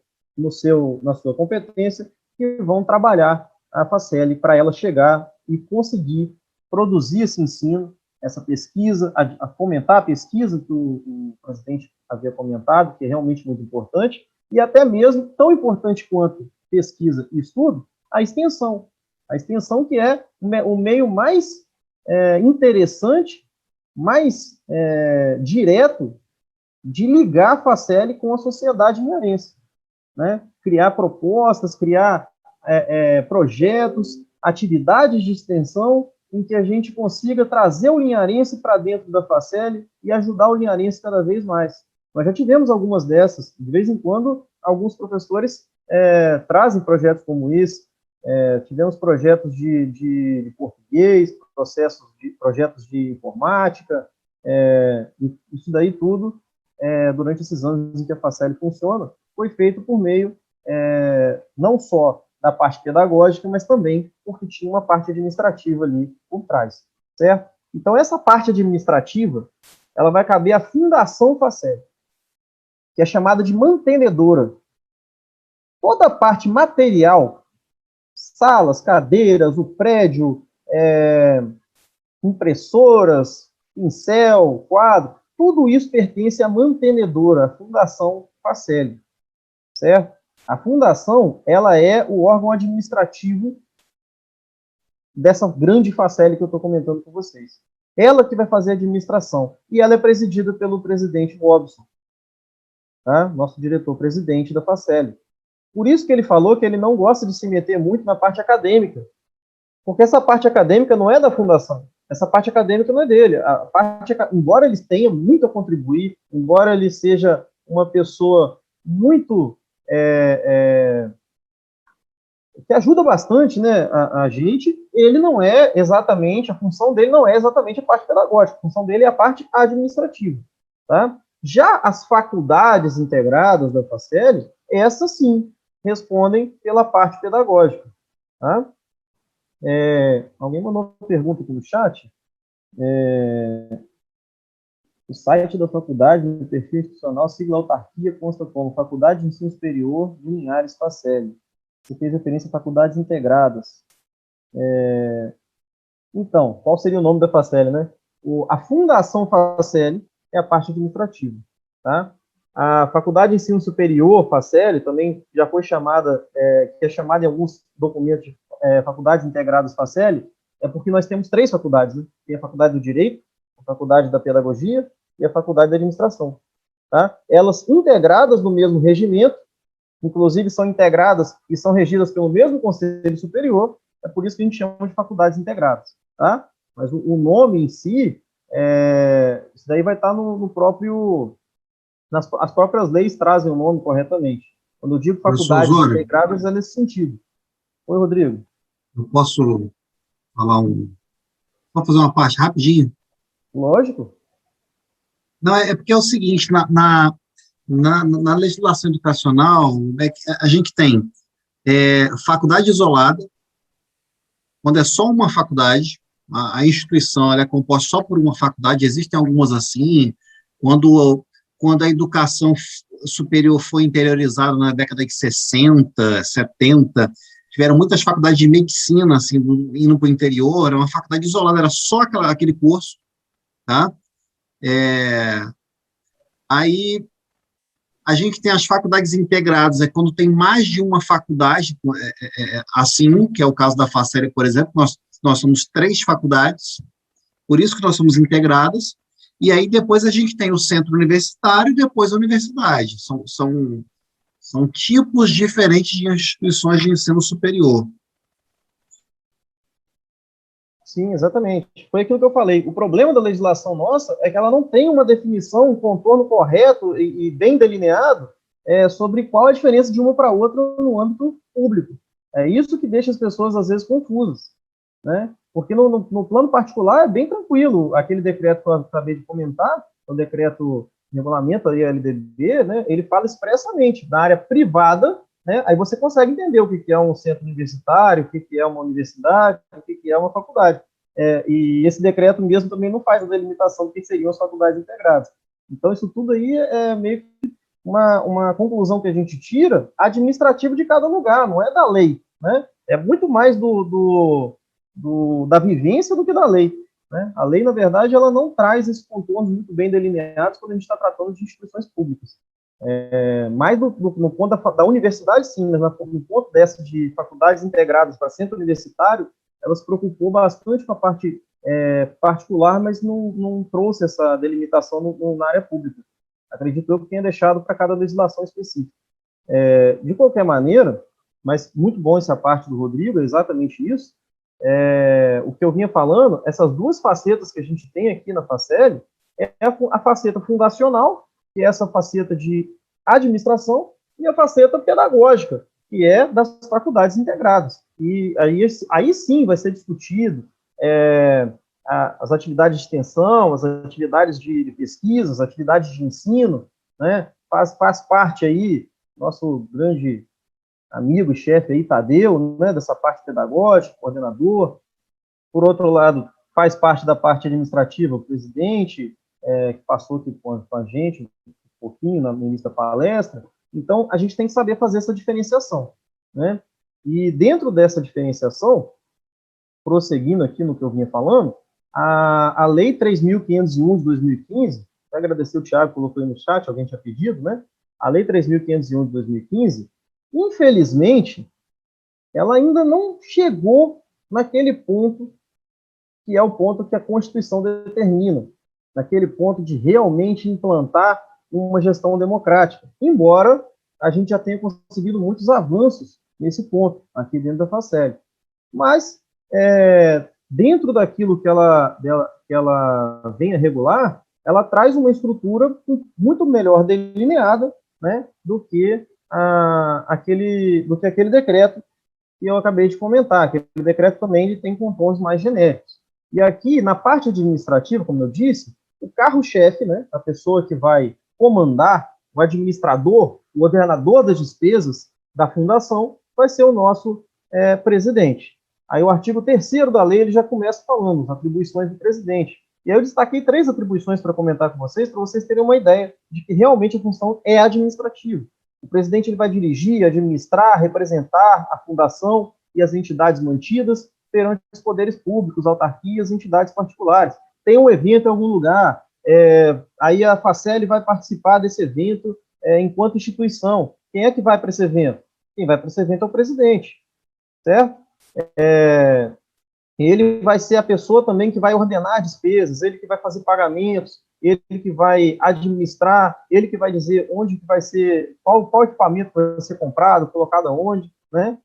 na sua competência, que vão trabalhar a Faceli para ela chegar e conseguir produzir esse ensino, essa pesquisa, a fomentar a pesquisa que o presidente havia comentado, que é realmente muito importante, e até mesmo, tão importante quanto pesquisa e estudo, a extensão. A extensão que é o meio mais interessante, mais direto de ligar a Faceli com a sociedade linharense, né? Criar propostas, criar projetos, atividades de extensão em que a gente consiga trazer o linharense para dentro da Faceli e ajudar o linharense cada vez mais. Nós já tivemos algumas dessas, de vez em quando, alguns professores trazem projetos como esse, tivemos projetos de português, projetos de informática, isso daí tudo, durante esses anos em que a Faceli funciona, foi feito por meio não só da parte pedagógica, mas também porque tinha uma parte administrativa ali por trás, certo? Então, essa parte administrativa, ela vai caber à Fundação Faceli, que é chamada de mantenedora. Toda a parte material, salas, cadeiras, o prédio, impressoras, pincel, quadro, tudo isso pertence à mantenedora, à Fundação Faceli, certo? A fundação, ela é o órgão administrativo dessa grande Faceli que eu estou comentando com vocês. Ela que vai fazer a administração. E ela é presidida pelo presidente Robson, tá? Nosso diretor-presidente da Faceli. Por isso que ele falou que ele não gosta de se meter muito na parte acadêmica. Porque essa parte acadêmica não é da fundação. Essa parte acadêmica não é dele. Embora ele tenha muito a contribuir, embora ele seja uma pessoa muito... que ajuda bastante, né, a gente, ele não é exatamente, a função dele não é exatamente a parte pedagógica, a função dele é a parte administrativa, tá? Já as faculdades integradas da Faceli, essas sim, respondem pela parte pedagógica, tá? Alguém mandou uma pergunta aqui no chat, o site da faculdade, no perfil institucional, sigla autarquia, consta como Faculdade de Ensino Superior de Linhares Faceli. Você fez referência a faculdades integradas. Então, qual seria o nome da Faceli, né? A Fundação Faceli é a parte administrativa, tá? A Faculdade de Ensino Superior Faceli também já foi chamada, que é chamada em alguns documentos de Faculdades Integradas Faceli, é porque nós temos 3 faculdades, né? Tem a Faculdade do Direito, a Faculdade da Pedagogia e a Faculdade da Administração, tá? Elas integradas no mesmo regimento, inclusive são integradas e são regidas pelo mesmo Conselho Superior, é por isso que a gente chama de faculdades integradas, tá? Mas o nome em si, isso daí vai estar no próprio... As próprias leis trazem o nome corretamente. Quando eu digo faculdades integradas, é nesse sentido. Oi, Rodrigo. Eu posso falar Vou fazer uma parte rapidinho? Lógico. Não, é porque é o seguinte, na legislação educacional, né, a gente tem faculdade isolada, quando é só uma faculdade, a instituição ela é composta só por uma faculdade, existem algumas assim, quando a educação superior foi interiorizada na década de 60, 70, tiveram muitas faculdades de medicina, assim, indo para o interior, era uma faculdade isolada, era só aquele curso, tá? Aí a gente tem as faculdades integradas, quando tem mais de uma faculdade, assim, que é o caso da Facel, por exemplo, nós somos 3 faculdades, por isso que nós somos integradas, e aí depois a gente tem o centro universitário e depois a universidade. São tipos diferentes de instituições de ensino superior. Sim, exatamente. Foi aquilo que eu falei. O problema da legislação nossa é que ela não tem uma definição, um contorno correto e bem delineado sobre qual a diferença de uma para outra no âmbito público. É isso que deixa as pessoas, às vezes, confusas, né? Porque no plano particular é bem tranquilo. Aquele decreto que eu acabei de comentar, o decreto de regulamento, a LDB, né, ele fala expressamente da área privada, né, aí você consegue entender o que é um centro universitário, o que é uma universidade, o que é uma faculdade. E esse decreto mesmo também não faz a delimitação do que seriam as faculdades integradas. Então, isso tudo aí é meio que uma conclusão que a gente tira administrativa de cada lugar, não é da lei, né? É muito mais da vivência do que da lei, né? A lei, na verdade, ela não traz esses contornos muito bem delineados quando a gente está tratando de instituições públicas. Mais no ponto da universidade, sim, mas no ponto dessa de faculdades integradas para centro universitário, ela se preocupou bastante com a parte particular, mas não trouxe essa delimitação na área pública. Acredito eu que tenha deixado para cada legislação específica. De qualquer maneira, mas muito bom essa parte do Rodrigo, é exatamente isso. O que eu vinha falando, essas duas facetas que a gente tem aqui na Facel, é a faceta fundacional, que é essa faceta de administração, e a faceta pedagógica, que é das faculdades integradas. E aí sim vai ser discutido as atividades de extensão, as atividades de pesquisa, as atividades de ensino, né? Faz parte aí, nosso grande amigo e chefe aí, Tadeu, né, dessa parte pedagógica, coordenador. Por outro lado, faz parte da parte administrativa, o presidente, que passou aqui com a gente um pouquinho no início da palestra. Então, a gente tem que saber fazer essa diferenciação, né? E dentro dessa diferenciação, prosseguindo aqui no que eu vinha falando, a Lei 3.501 de 2015, vou agradecer o Thiago, colocou aí no chat, alguém tinha pedido, né? A Lei 3.501 de 2015, infelizmente, ela ainda não chegou naquele ponto que é o ponto que a Constituição determina, naquele ponto de realmente implantar uma gestão democrática, embora a gente já tenha conseguido muitos avanços nesse ponto, aqui dentro da Facel. Mas, dentro daquilo que ela vem a regular, ela traz uma estrutura muito melhor delineada, né, do que aquele decreto que eu acabei de comentar. Aquele decreto também ele tem contornos mais genéricos. E aqui, na parte administrativa, como eu disse, o carro-chefe, né, a pessoa que vai comandar, o administrador, o ordenador das despesas da fundação, vai ser o nosso presidente. Aí o artigo 3º da lei ele já começa falando as atribuições do presidente. E aí eu destaquei 3 atribuições para comentar com vocês, para vocês terem uma ideia de que realmente a função é administrativa. O presidente ele vai dirigir, administrar, representar a fundação e as entidades mantidas perante os poderes públicos, autarquias e entidades particulares. Tem um evento em algum lugar, aí a Facel vai participar desse evento enquanto instituição. Quem é que vai para esse evento? Quem vai para esse evento é o presidente, certo? Ele vai ser a pessoa também que vai ordenar despesas, ele que vai fazer pagamentos, ele que vai administrar, ele que vai dizer onde que vai ser, qual equipamento vai ser comprado, colocado aonde, né?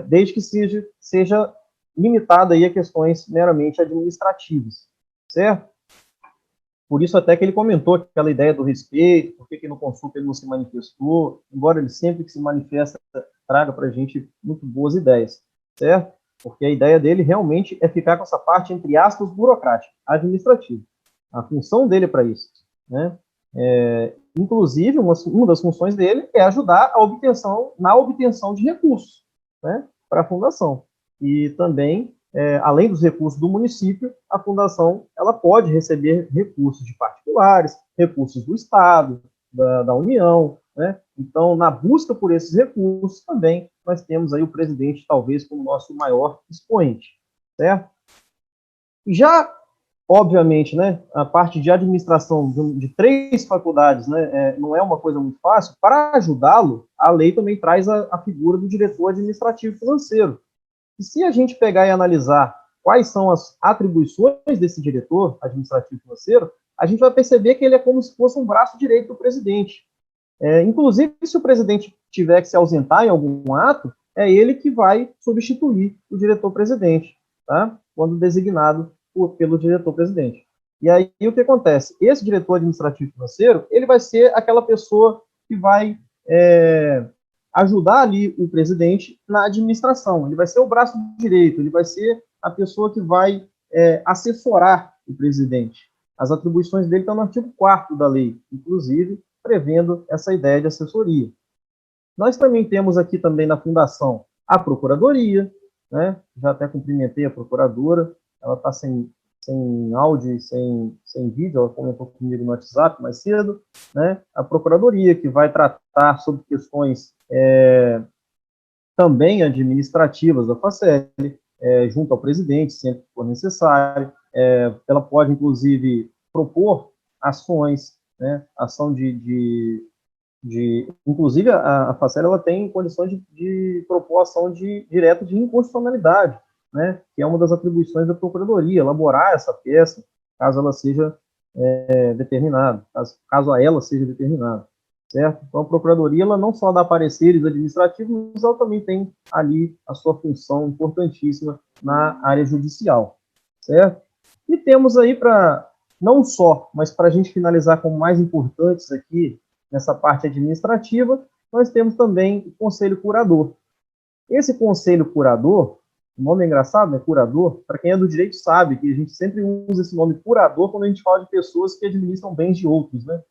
Desde que seja limitado aí a questões meramente administrativas, certo? Por isso até que ele comentou aquela ideia do respeito, por que no consulta ele não se manifestou, embora ele sempre que se manifesta traga para a gente muito boas ideias, certo? Porque a ideia dele realmente é ficar com essa parte, entre aspas, burocrática, administrativa. A função dele é para isso, né? Inclusive, uma das funções dele é ajudar na obtenção de recursos, né, para a fundação. E também, além dos recursos do município, a fundação ela pode receber recursos de particulares, recursos do Estado, da União, né? Então, na busca por esses recursos, também nós temos aí o presidente, talvez, como nosso maior expoente, certo? E já, obviamente, né, a parte de administração de 3 faculdades, né, não é uma coisa muito fácil. Para ajudá-lo, a lei também traz a figura do diretor administrativo financeiro. E se a gente pegar e analisar quais são as atribuições desse diretor administrativo financeiro, a gente vai perceber que ele é como se fosse um braço direito do presidente. Inclusive, se o presidente tiver que se ausentar em algum ato, é ele que vai substituir o diretor-presidente, tá? Quando designado pelo diretor-presidente. E aí, o que acontece? Esse diretor administrativo financeiro, ele vai ser aquela pessoa que vai ajudar ali o presidente na administração. Ele vai ser o braço direito, ele vai ser a pessoa que vai assessorar o presidente. As atribuições dele estão no artigo 4º da lei, inclusive, prevendo essa ideia de assessoria. Nós também temos aqui também na fundação a procuradoria, né? Já até cumprimentei a procuradora, ela está sem áudio e sem vídeo, ela comentou comigo no WhatsApp mais cedo, né? A procuradoria, que vai tratar sobre questões também administrativas da Facel, junto ao presidente, sempre que for necessário. Ela pode, inclusive, propor ações, né? Ação inclusive, a Facel ela tem condições de propor ação direta de inconstitucionalidade, né, que é uma das atribuições da Procuradoria, elaborar essa peça, caso ela seja determinada, caso a ela seja determinada, certo? Então, a Procuradoria, ela não só dá pareceres administrativos, mas ela também tem ali a sua função importantíssima na área judicial, certo? E temos aí não só, mas para a gente finalizar como mais importantes aqui, nessa parte administrativa, nós temos também o Conselho Curador. Esse Conselho Curador, o nome é engraçado, né? Curador, para quem é do direito sabe que a gente sempre usa esse nome curador quando a gente fala de pessoas que administram bens de outros, né?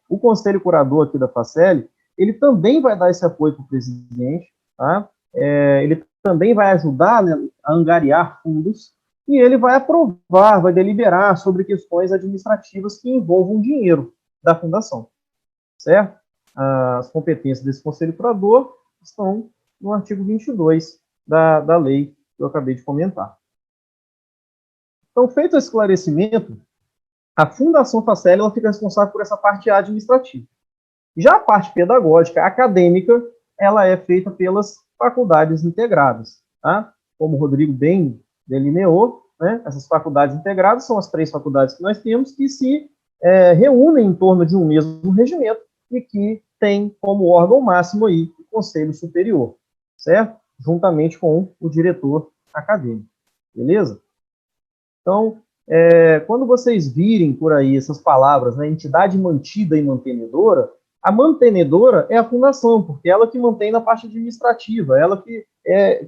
O Conselho Curador aqui da Facel, ele também vai dar esse apoio para o presidente, tá? Ele também vai ajudar, né, a angariar fundos, e ele vai aprovar, vai deliberar sobre questões administrativas que envolvam dinheiro da fundação, certo? As competências desse Conselho Curador estão no artigo 22 da lei que eu acabei de comentar. Então, feito esse esclarecimento, a Fundação Facel ela fica responsável por essa parte administrativa. Já a parte pedagógica, acadêmica, ela é feita pelas faculdades integradas, tá? Como o Rodrigo bem delineou, né? Essas faculdades integradas são as 3 faculdades que nós temos que se reúnem em torno de um mesmo regimento e que tem como órgão máximo aí o Conselho Superior, certo? Juntamente com o diretor acadêmico, beleza? Então, quando vocês virem por aí essas palavras, né, entidade mantida e mantenedora, a mantenedora é a fundação, porque ela que mantém na parte administrativa, ela que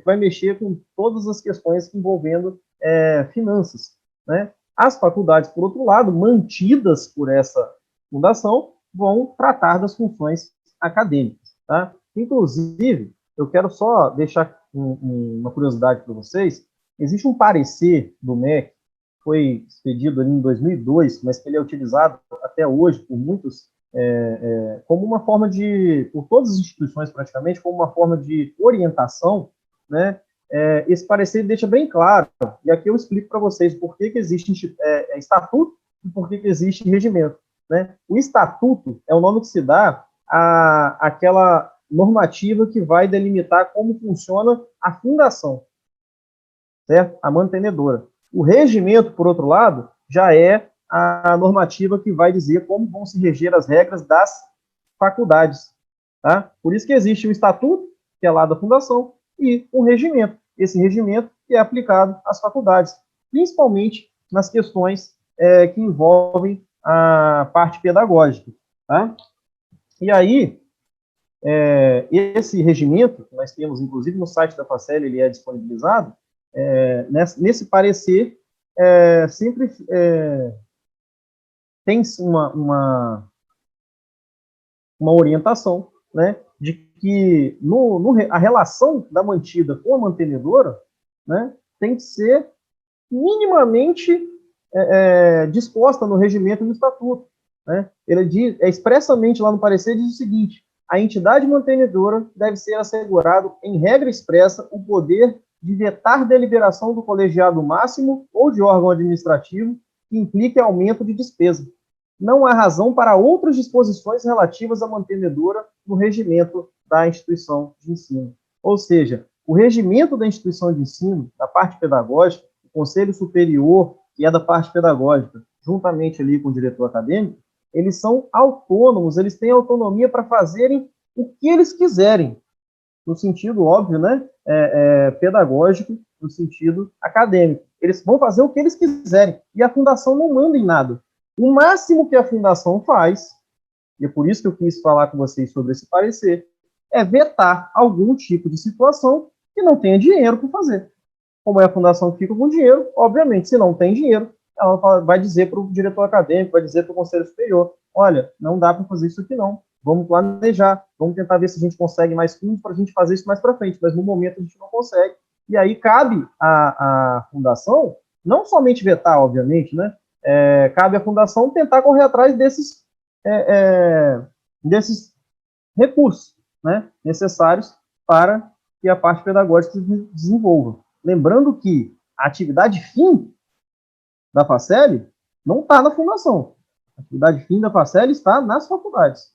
vai mexer com todas as questões envolvendo finanças, né? As faculdades, por outro lado, mantidas por essa fundação, vão tratar das funções acadêmicas, tá? Inclusive, eu quero só deixar uma curiosidade para vocês. Existe um parecer do MEC, foi expedido ali em 2002, mas que ele é utilizado até hoje por muitos, como uma forma por todas as instituições praticamente, como uma forma de orientação, né? Esse parecer deixa bem claro, e aqui eu explico para vocês por que existe estatuto e por que existe regimento, né? O estatuto é o nome que se dá àquela normativa que vai delimitar como funciona a fundação, certo? A mantenedora. O regimento, por outro lado, já é a normativa que vai dizer como vão se reger as regras das faculdades, tá? Por isso que existe o estatuto, que é lá da fundação, e um regimento. Esse regimento que é aplicado às faculdades, principalmente nas questões que envolvem a parte pedagógica, tá? E aí, esse regimento, que nós temos, inclusive, no site da Facel, ele é disponibilizado, nesse parecer, sempre tem uma orientação, né, de que a relação da mantida com a mantenedora, né, tem que ser minimamente disposta no regimento do estatuto, né? Ele diz, expressamente lá no parecer, diz o seguinte: a entidade mantenedora deve ser assegurado, em regra expressa, o poder de vetar deliberação do colegiado máximo ou de órgão administrativo que implique aumento de despesa. Não há razão para outras disposições relativas à mantenedora no regimento da instituição de ensino. Ou seja, o regimento da instituição de ensino, da parte pedagógica, o Conselho Superior, que é da parte pedagógica, juntamente ali com o diretor acadêmico, eles são autônomos, eles têm autonomia para fazerem o que eles quiserem, no sentido óbvio, né, pedagógico, no sentido acadêmico. Eles vão fazer o que eles quiserem, e a fundação não manda em nada. O máximo que a fundação faz, e é por isso que eu quis falar com vocês sobre esse parecer, é vetar algum tipo de situação que não tenha dinheiro para fazer. Como é a fundação que fica com dinheiro, obviamente, se não tem dinheiro, ela vai dizer para o diretor acadêmico, vai dizer para o conselho superior: olha, não dá para fazer isso aqui não, vamos planejar, vamos tentar ver se a gente consegue mais fundos para a gente fazer isso mais para frente, mas no momento a gente não consegue. E aí cabe à fundação, não somente vetar, obviamente, né, cabe à fundação tentar correr atrás desses recursos, né, necessários para que a parte pedagógica se desenvolva. Lembrando que a atividade fim da Facel não está na fundação. A atividade fim da Facel está nas faculdades.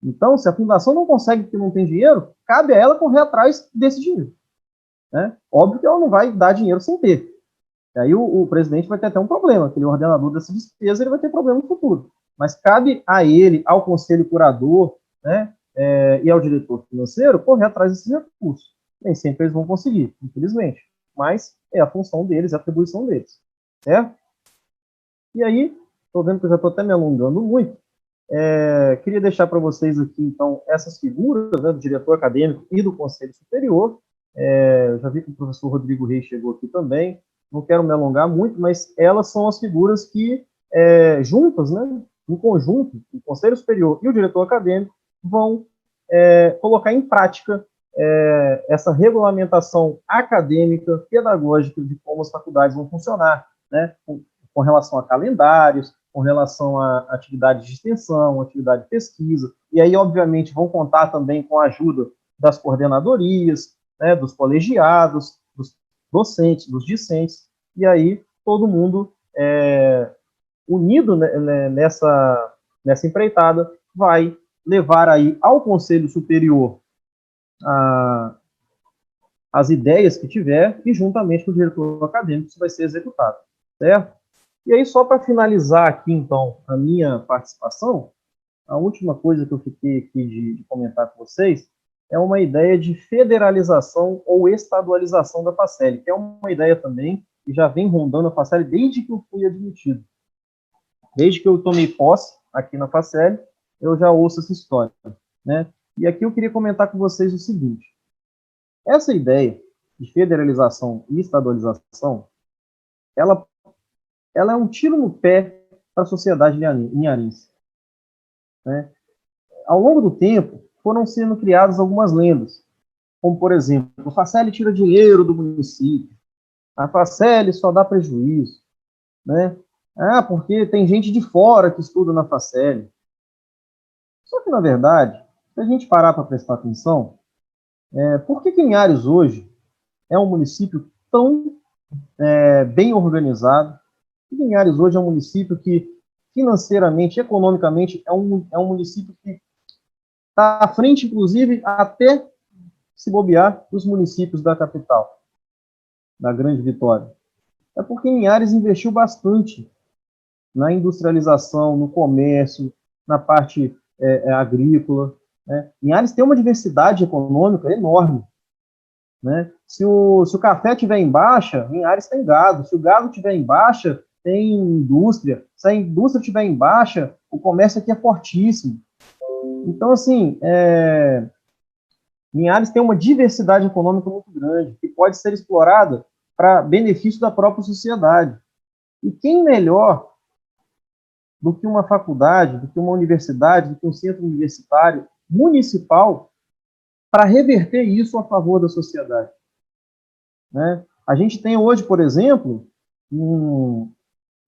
Então, se a fundação não consegue porque não tem dinheiro, cabe a ela correr atrás desse dinheiro, né? Óbvio que ela não vai dar dinheiro sem ter. E aí o presidente vai ter até um problema, aquele ordenador dessa despesa, ele vai ter problema no futuro. Mas cabe a ele, ao conselho curador, né, e ao diretor financeiro, correr atrás desses recursos. Nem sempre eles vão conseguir, infelizmente. Mas é a função deles, é a atribuição deles. Certo? E aí, estou vendo que eu já estou até me alongando muito. Queria deixar para vocês aqui, então, essas figuras, né, do diretor acadêmico e do conselho superior. Eu já vi que o professor Rodrigo Reis chegou aqui também. Não quero me alongar muito, mas elas são as figuras que, juntas, né, em conjunto, o conselho superior e o diretor acadêmico vão colocar em prática essa regulamentação acadêmica, pedagógica de como as faculdades vão funcionar, né, com relação a calendários, com relação a atividade de extensão, atividade de pesquisa, e aí, obviamente, vão contar também com a ajuda das coordenadorias, né, dos colegiados, dos docentes, dos discentes, e aí todo mundo unido, né, nessa empreitada vai levar aí ao Conselho Superior as ideias que tiver e juntamente com o diretor acadêmico isso vai ser executado, certo? E aí, só para finalizar aqui, então, a minha participação, a última coisa que eu fiquei aqui de comentar com vocês é uma ideia de federalização ou estadualização da Facel, que é uma ideia também que já vem rondando a Facel desde que eu fui admitido. Desde que eu tomei posse aqui na Facel, eu já ouço essa história, né? E aqui eu queria comentar com vocês o seguinte: essa ideia de federalização e estadualização, ela é um tiro no pé para a sociedade linharense, né? Ao longo do tempo, foram sendo criadas algumas lendas, como, por exemplo, a Facel tira dinheiro do município, a Facel só dá prejuízo, né? Porque tem gente de fora que estuda na Facel. Só que, na verdade, se a gente parar para prestar atenção, por que Linhares hoje é um município tão bem organizado? Linhares hoje é um município que, financeiramente, economicamente, é um município que está à frente, inclusive, até se bobear dos municípios da capital, da Grande Vitória. É porque Linhares investiu bastante na industrialização, no comércio, na parte agrícola, né? Linhares tem uma diversidade econômica enorme, né? Se o café estiver em baixa, Linhares tem gado. Se o gado estiver em baixa, tem indústria. Se a indústria estiver em baixa, o comércio aqui é fortíssimo. Então, assim, Linhares tem uma diversidade econômica muito grande, que pode ser explorada para benefício da própria sociedade. E quem melhor do que uma faculdade, do que uma universidade, do que um centro universitário municipal para reverter isso a favor da sociedade, né? A gente tem hoje, por exemplo, um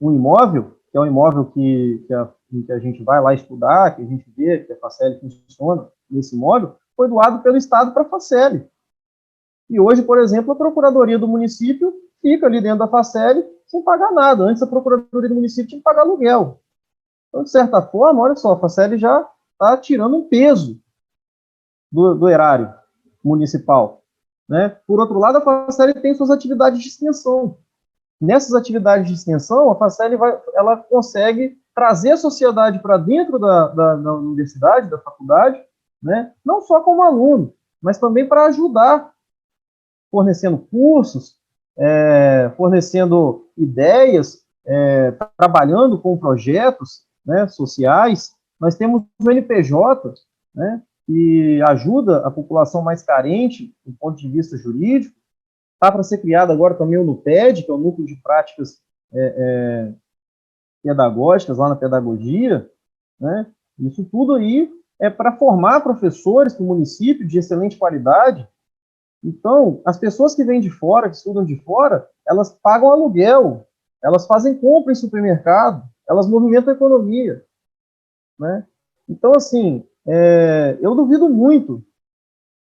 imóvel, que é um imóvel que a gente vai lá estudar, que a gente vê que a Faceli funciona nesse imóvel, foi doado pelo Estado para a Faceli. E hoje, por exemplo, a Procuradoria do município fica ali dentro da Faceli sem pagar nada. Antes, a Procuradoria do município tinha que pagar aluguel. Então, de certa forma, olha só, a Faceli já está tirando um peso do erário municipal, né? Por outro lado, a Faceli tem suas atividades de extensão. Nessas atividades de extensão, a Faceli ela consegue trazer a sociedade para dentro da universidade, da faculdade, né? Não só como aluno, mas também para ajudar, fornecendo cursos, fornecendo ideias, trabalhando com projetos, né, sociais. Nós temos o NPJ, né, que ajuda a população mais carente do ponto de vista jurídico. Está para ser criado agora também o NUPED, que é o Núcleo de Práticas Pedagógicas, lá na pedagogia, né? Isso tudo aí é para formar professores para o município de excelente qualidade. Então, as pessoas que vêm de fora, que estudam de fora, elas pagam aluguel, elas fazem compra em supermercado, elas movimentam a economia, né? Então, assim, eu duvido muito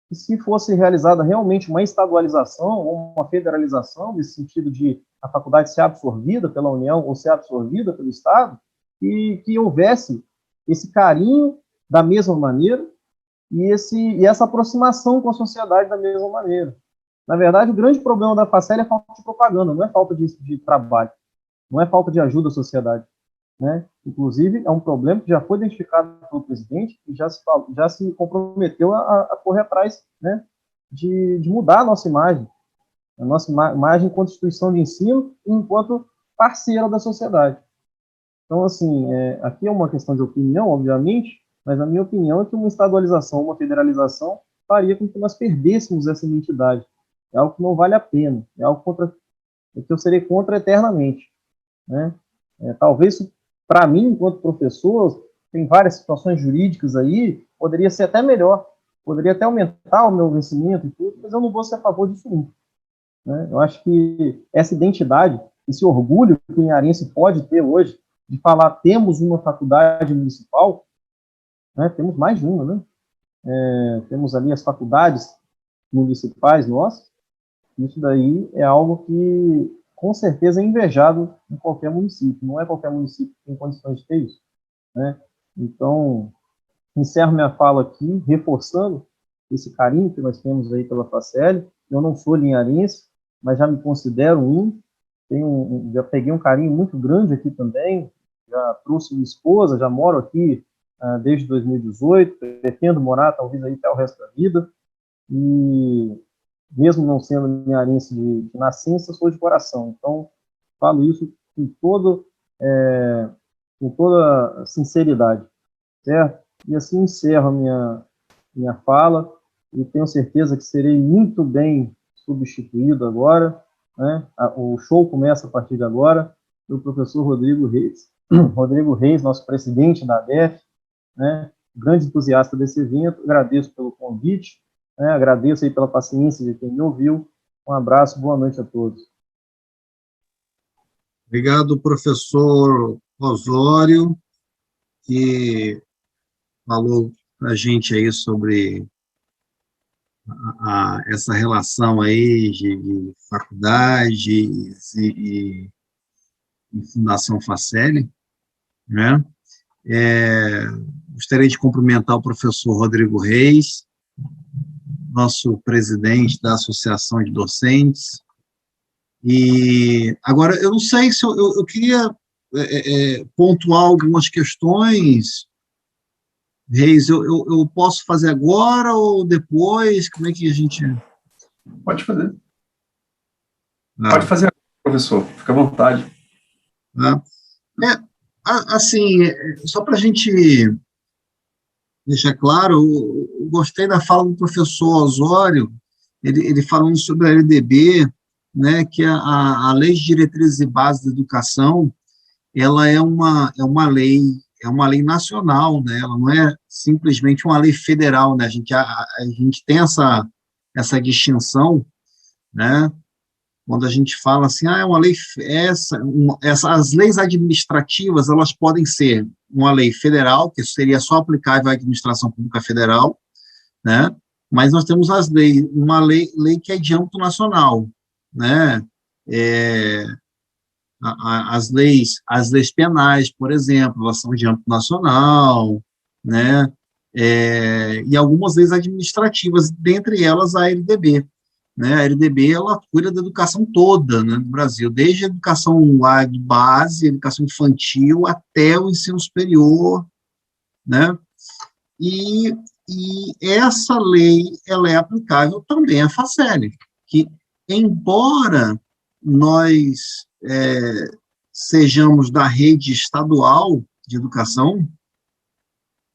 que se fosse realizada realmente uma estadualização ou uma federalização, nesse sentido de a faculdade ser absorvida pela União ou ser absorvida pelo Estado, que houvesse esse carinho da mesma maneira e essa aproximação com a sociedade da mesma maneira. Na verdade, o grande problema da Faceli é falta de propaganda, não é falta de trabalho, não é falta de ajuda à sociedade, né? Inclusive, é um problema que já foi identificado pelo presidente e já se comprometeu a correr atrás, né, de mudar a nossa imagem enquanto instituição de ensino e enquanto parceira da sociedade. Então, assim, aqui é uma questão de opinião, obviamente, mas a minha opinião é que uma estadualização, uma federalização, faria com que nós perdêssemos essa identidade. É algo que não vale a pena, é algo que eu serei contra eternamente, né? Talvez, para mim, enquanto professor, tem várias situações jurídicas aí, poderia ser até melhor, poderia até aumentar o meu vencimento e tudo, mas eu não vou ser a favor disso nunca, né? Eu acho que essa identidade, esse orgulho que o linharense pode ter hoje, de falar, temos uma faculdade municipal, né? Temos mais de uma, né? Temos ali as faculdades municipais nossas, isso daí é algo que, com certeza, é invejado em qualquer município. Não é qualquer município que tem condições de ter isso, né? Então, encerro minha fala aqui, reforçando esse carinho que nós temos aí pela Faceli. Eu não sou linharense, mas já me considero já peguei um carinho muito grande aqui também, já trouxe minha esposa, já moro aqui desde 2018, pretendo morar talvez aí até o resto da vida, e mesmo não sendo linharense de nascença, sou de coração. Então, falo isso com toda sinceridade, certo? E assim encerro a minha fala, e tenho certeza que serei muito bem substituído agora, né? O show começa a partir de agora, do professor Rodrigo Reis. Rodrigo Reis, nosso presidente da ADEF, né? Grande entusiasta desse evento, agradeço pelo convite, né? Agradeço aí pela paciência de quem me ouviu. Um abraço, boa noite a todos. Obrigado, professor Osório, que falou para a gente aí sobre essa relação aí de faculdades e Fundação Faceli, né? Gostaria de cumprimentar o professor Rodrigo Reis, nosso presidente da Associação de Docentes. E agora, eu não sei se eu queria pontuar algumas questões. Reis, eu posso fazer agora ou depois? Como é que a gente... Pode fazer. Pode fazer agora, professor. Fica à vontade. Assim, só para a gente deixar claro, eu gostei da fala do professor Osório, ele falando sobre a LDB, né, que é a Lei de Diretrizes e Bases da Educação, ela é uma lei nacional, né? Ela não é simplesmente uma lei federal, né? A gente tem essa distinção, né? Quando a gente fala assim, é uma lei, as leis administrativas, elas podem ser uma lei federal, que seria só aplicável à administração pública federal, né? Mas nós temos uma lei que é de âmbito nacional, né? As leis penais, por exemplo, elas são de âmbito nacional, né? E algumas leis administrativas, dentre elas a LDB, né? A LDB, ela cuida da educação toda, né, no Brasil, desde a educação lá de base, educação infantil, até o ensino superior, né? E essa lei, ela é aplicável também à Faceli, que, embora nós sejamos da rede estadual de educação,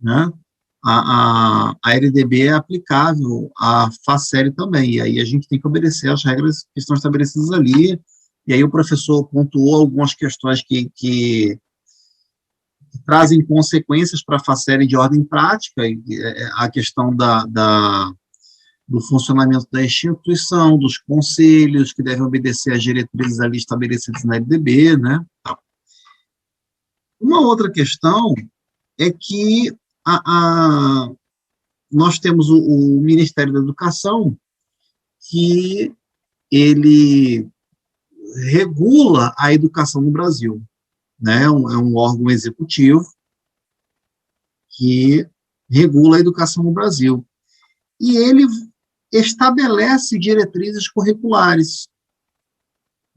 né, a LDB é aplicável à Faceli também, e aí a gente tem que obedecer às regras que estão estabelecidas ali, e aí o professor pontuou algumas questões que trazem consequências para a Faceli de ordem prática, a questão do funcionamento da instituição, dos conselhos, que devem obedecer às diretrizes ali estabelecidas na LDB, né? Uma outra questão é que nós temos o Ministério da Educação, que ele regula a educação no Brasil, né? É um órgão executivo que regula a educação no Brasil. E ele estabelece diretrizes curriculares,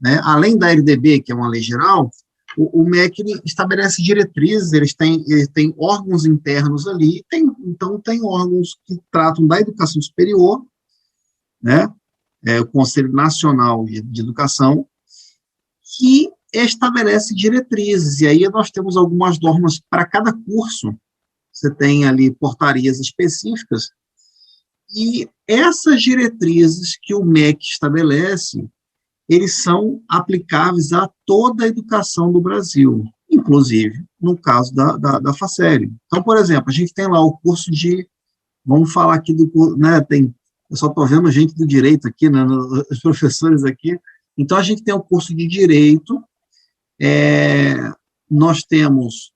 né? Além da LDB, que é uma lei geral, o MEC estabelece diretrizes, eles têm órgãos internos ali, então tem órgãos que tratam da educação superior, né? O Conselho Nacional de Educação, que estabelece diretrizes, e aí nós temos algumas normas para cada curso, você tem ali portarias específicas, e essas diretrizes que o MEC estabelece, eles são aplicáveis a toda a educação do Brasil, inclusive no caso da Faceli. Então, por exemplo, a gente tem lá o curso vamos falar aqui né, eu só estou vendo gente do direito aqui, né, os professores aqui, então a gente tem o curso de Direito, nós temos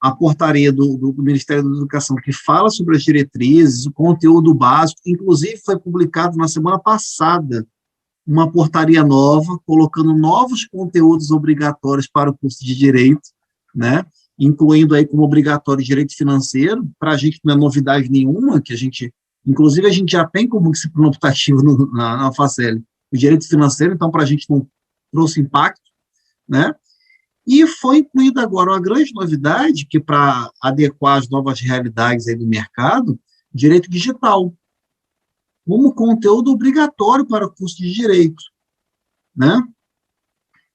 a portaria do Ministério da Educação, que fala sobre as diretrizes, o conteúdo básico, inclusive foi publicado na semana passada uma portaria nova, colocando novos conteúdos obrigatórios para o curso de Direito, né, incluindo aí como obrigatório Direito Financeiro, para a gente não é novidade nenhuma, inclusive a gente já tem como disciplina optativa na Faceli, o Direito Financeiro, então para a gente não trouxe impacto, né, e foi incluída agora uma grande novidade, que para adequar as novas realidades aí do mercado, Direito Digital, como conteúdo obrigatório para o curso de Direito, né?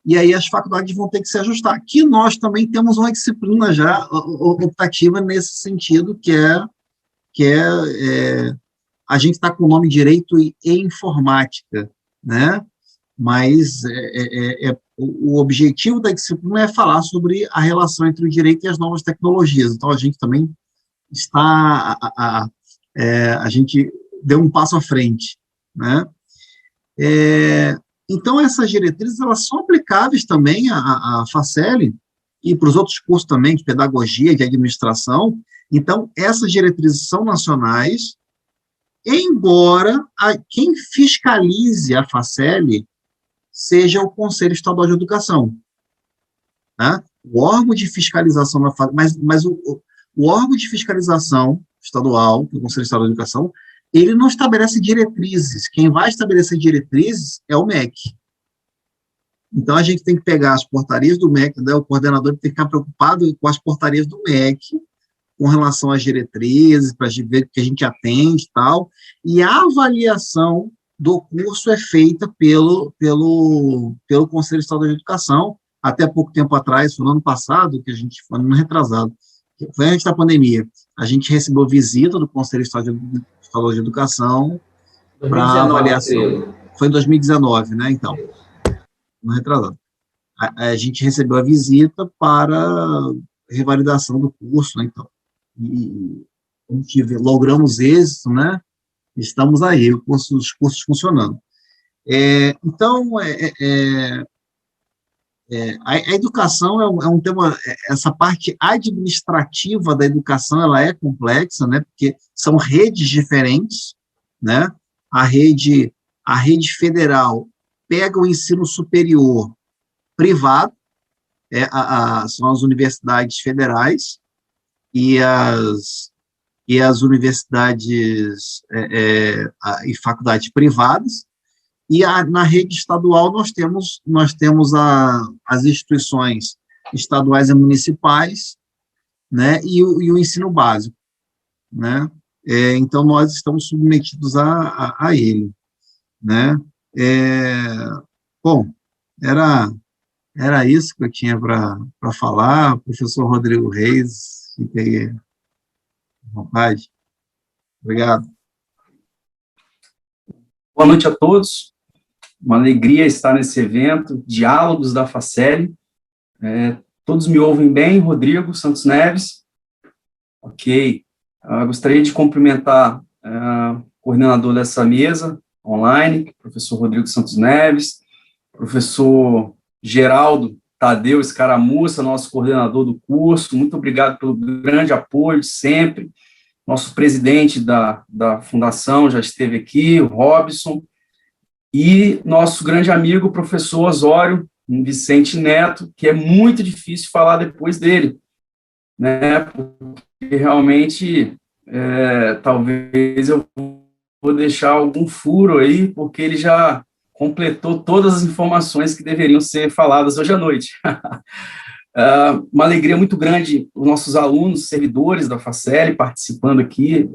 E aí as faculdades vão ter que se ajustar. Aqui nós também temos uma disciplina já optativa nesse sentido, que a gente está com o nome Direito e Informática, né? Mas o objetivo da disciplina é falar sobre a relação entre o direito e as novas tecnologias. Então, a gente também a gente deu um passo à frente, né? Então, essas diretrizes, elas são aplicáveis também à Faceli e para os outros cursos também, de pedagogia, de administração. Então, essas diretrizes são nacionais, embora quem fiscalize a Faceli seja o Conselho Estadual de Educação, né? O órgão de fiscalização, mas o órgão de fiscalização estadual, o Conselho Estadual de Educação, ele não estabelece diretrizes. Quem vai estabelecer diretrizes é o MEC. Então, a gente tem que pegar as portarias do MEC, né? O coordenador tem que ficar preocupado com as portarias do MEC, com relação às diretrizes, para ver o que a gente atende e tal, e a avaliação do curso é feita pelo Conselho Estadual de Educação. Até pouco tempo atrás, no ano passado, que a gente foi no ano retrasado, foi antes da pandemia, a gente recebeu visita do Conselho Estadual de Educação para avaliação. Foi em 2019, né, então, no retrasado. a gente recebeu a visita para revalidação do curso, né, então, e logramos êxito, né, estamos aí, os cursos funcionando. Então, a educação é um tema, essa parte administrativa da educação, ela é complexa, né, porque são redes diferentes, né, a rede federal pega o ensino superior privado, são as universidades federais e as universidades e faculdades privadas, e na rede estadual nós temos as instituições estaduais e municipais, né, e o ensino básico, né, então nós estamos submetidos a ele, né. Bom, era isso que eu tinha para falar. Professor Rodrigo Reis, fique aí à vontade. Obrigado. Boa noite a todos. Uma alegria estar nesse evento, Diálogos da Faceli. Todos me ouvem bem? Rodrigo Santos Neves? Ok. Gostaria de cumprimentar o coordenador dessa mesa online, professor Rodrigo Santos Neves, professor Geraldo Tadeu Escaramuça, nosso coordenador do curso. Muito obrigado pelo grande apoio de sempre. Nosso presidente da fundação já esteve aqui, o Robson, e nosso grande amigo, o professor Osório Vicente Neto, que é muito difícil falar depois dele, né, porque realmente, talvez eu vou deixar algum furo aí, porque ele já completou todas as informações que deveriam ser faladas hoje à noite. Uma alegria muito grande, os nossos alunos, servidores da Faceli participando aqui,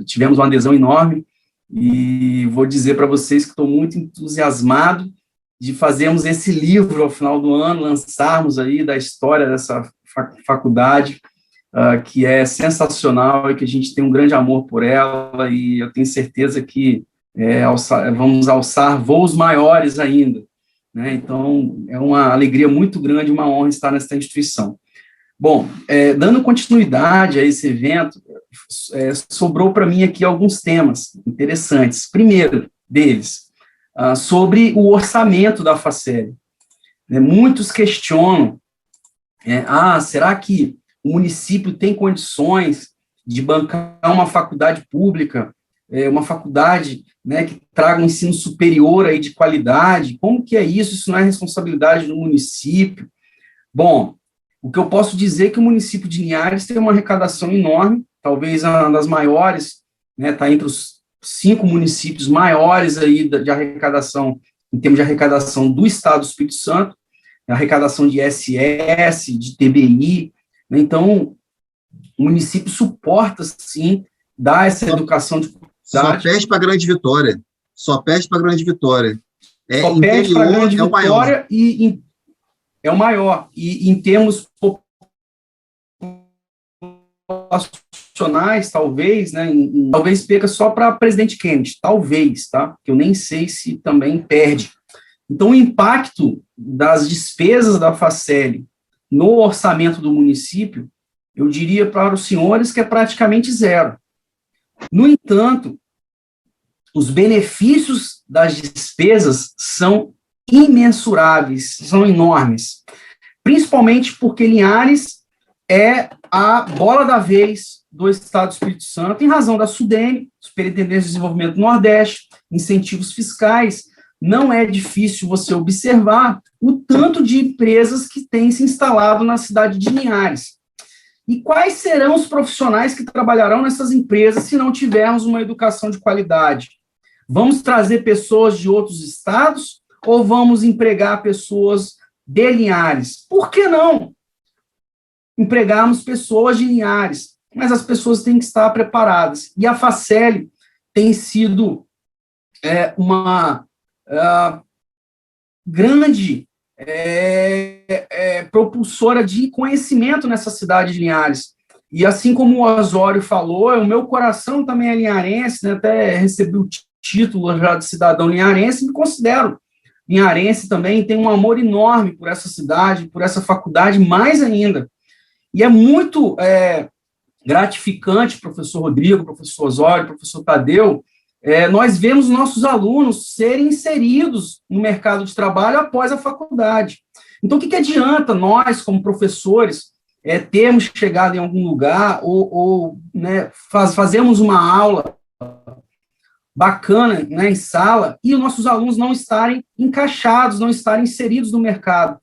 tivemos uma adesão enorme, e vou dizer para vocês que estou muito entusiasmado de fazermos esse livro ao final do ano, lançarmos aí da história dessa faculdade, que é sensacional e que a gente tem um grande amor por ela, e eu tenho certeza que vamos alçar voos maiores ainda, né? Então, é uma alegria muito grande, uma honra estar nessa instituição. Bom, dando continuidade a esse evento, sobrou para mim aqui alguns temas interessantes. Primeiro deles, sobre o orçamento da Faceli. Muitos questionam, será que o município tem condições de bancar uma faculdade pública, uma faculdade, né, que traga um ensino superior aí de qualidade? Como que é isso? Isso não é responsabilidade do município? Bom, o que eu posso dizer é que o município de Linhares tem uma arrecadação enorme, talvez uma das maiores, né, está entre os 5 municípios maiores aí de arrecadação, em termos de arrecadação do Estado do Espírito Santo, arrecadação de ISS, de TBI, né? Então, o município suporta, sim, dar essa educação de qualidade. Só perde para Grande Vitória. Só perde para Grande Vitória. Só perde para Grande Vitória e é o maior. E em termos populacionais, talvez, né, talvez perca só para Presidente Kennedy, talvez, tá? Que eu nem sei se também perde. Então, o impacto das despesas da Faceli no orçamento do município, eu diria para os senhores que é praticamente zero. No entanto, os benefícios das despesas são imensuráveis, são enormes, principalmente porque Linhares é a bola da vez do Estado do Espírito Santo, em razão da SUDENE, Superintendência de Desenvolvimento do Nordeste, incentivos fiscais. Não é difícil você observar o tanto de empresas que têm se instalado na cidade de Linhares. E quais serão os profissionais que trabalharão nessas empresas se não tivermos uma educação de qualidade? Vamos trazer pessoas de outros estados ou vamos empregar pessoas de Linhares? Por que não empregarmos pessoas de Linhares? Mas as pessoas têm que estar preparadas. E a Faceli tem sido uma grande propulsora de conhecimento nessa cidade de Linhares. E assim como o Osório falou, o meu coração também é linharense, né? Até recebi o título já de cidadão linharense, me considero linharense também tem um amor enorme por essa cidade, por essa faculdade, mais ainda. E é muito gratificante, professor Rodrigo, professor Osório, professor Tadeu, nós vemos nossos alunos serem inseridos no mercado de trabalho após a faculdade. Então, o que adianta nós, como professores, termos chegado em algum lugar ou né, fazemos uma aula bacana, né, em sala, e os nossos alunos não estarem encaixados, não estarem inseridos no mercado.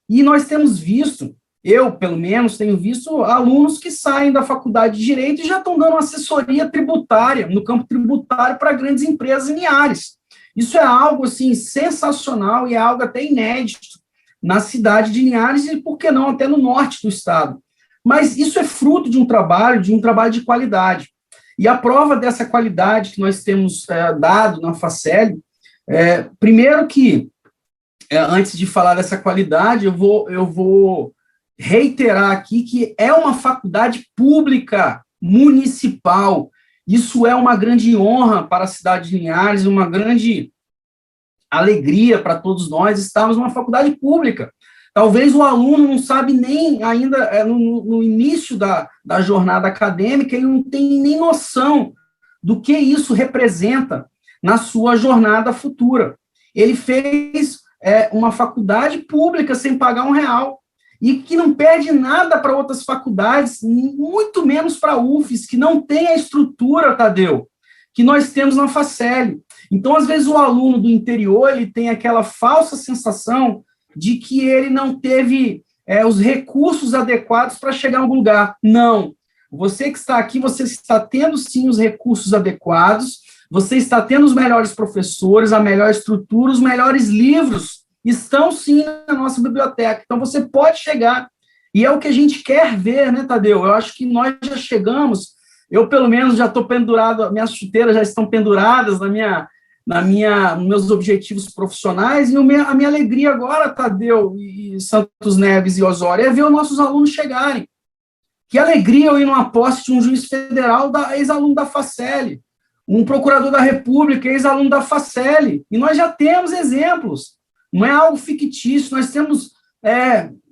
E nós temos visto, eu, pelo menos, tenho visto alunos que saem da faculdade de Direito e já estão dando assessoria tributária, no campo tributário, para grandes empresas em Linhares. Isso é algo, assim, sensacional e é algo até inédito na cidade de Linhares e, por que não, até no norte do estado. Mas isso é fruto de um trabalho de qualidade. E a prova dessa qualidade que nós temos dado na Faceli, primeiro que, antes de falar dessa qualidade, eu vou reiterar aqui que é uma faculdade pública, municipal. Isso é uma grande honra para a cidade de Linhares, uma grande alegria para todos nós estarmos numa faculdade pública. Talvez o aluno não sabe nem ainda, no início da jornada acadêmica, ele não tem nem noção do que isso representa na sua jornada futura. Ele fez uma faculdade pública sem pagar R$1, e que não perde nada para outras faculdades, muito menos para a UFES, que não tem a estrutura, Tadeu, que nós temos na Faceli. Então, às vezes, o aluno do interior ele tem aquela falsa sensação de que ele não teve os recursos adequados para chegar a algum lugar. Não. Você que está aqui, você está tendo, sim, os recursos adequados, você está tendo os melhores professores, a melhor estrutura, os melhores livros estão, sim, na nossa biblioteca. Então, você pode chegar. E é o que a gente quer ver, né, Tadeu? Eu acho que nós já chegamos, eu, pelo menos, já estou pendurado, minhas chuteiras já estão penduradas nos meus objetivos profissionais, e a minha alegria agora, Tadeu, e Santos Neves e Osório, é ver os nossos alunos chegarem. Que alegria eu ir numa posse de um juiz federal, ex-aluno da Faceli, um procurador da República, ex-aluno da Faceli, e nós já temos exemplos, não é algo fictício, nós temos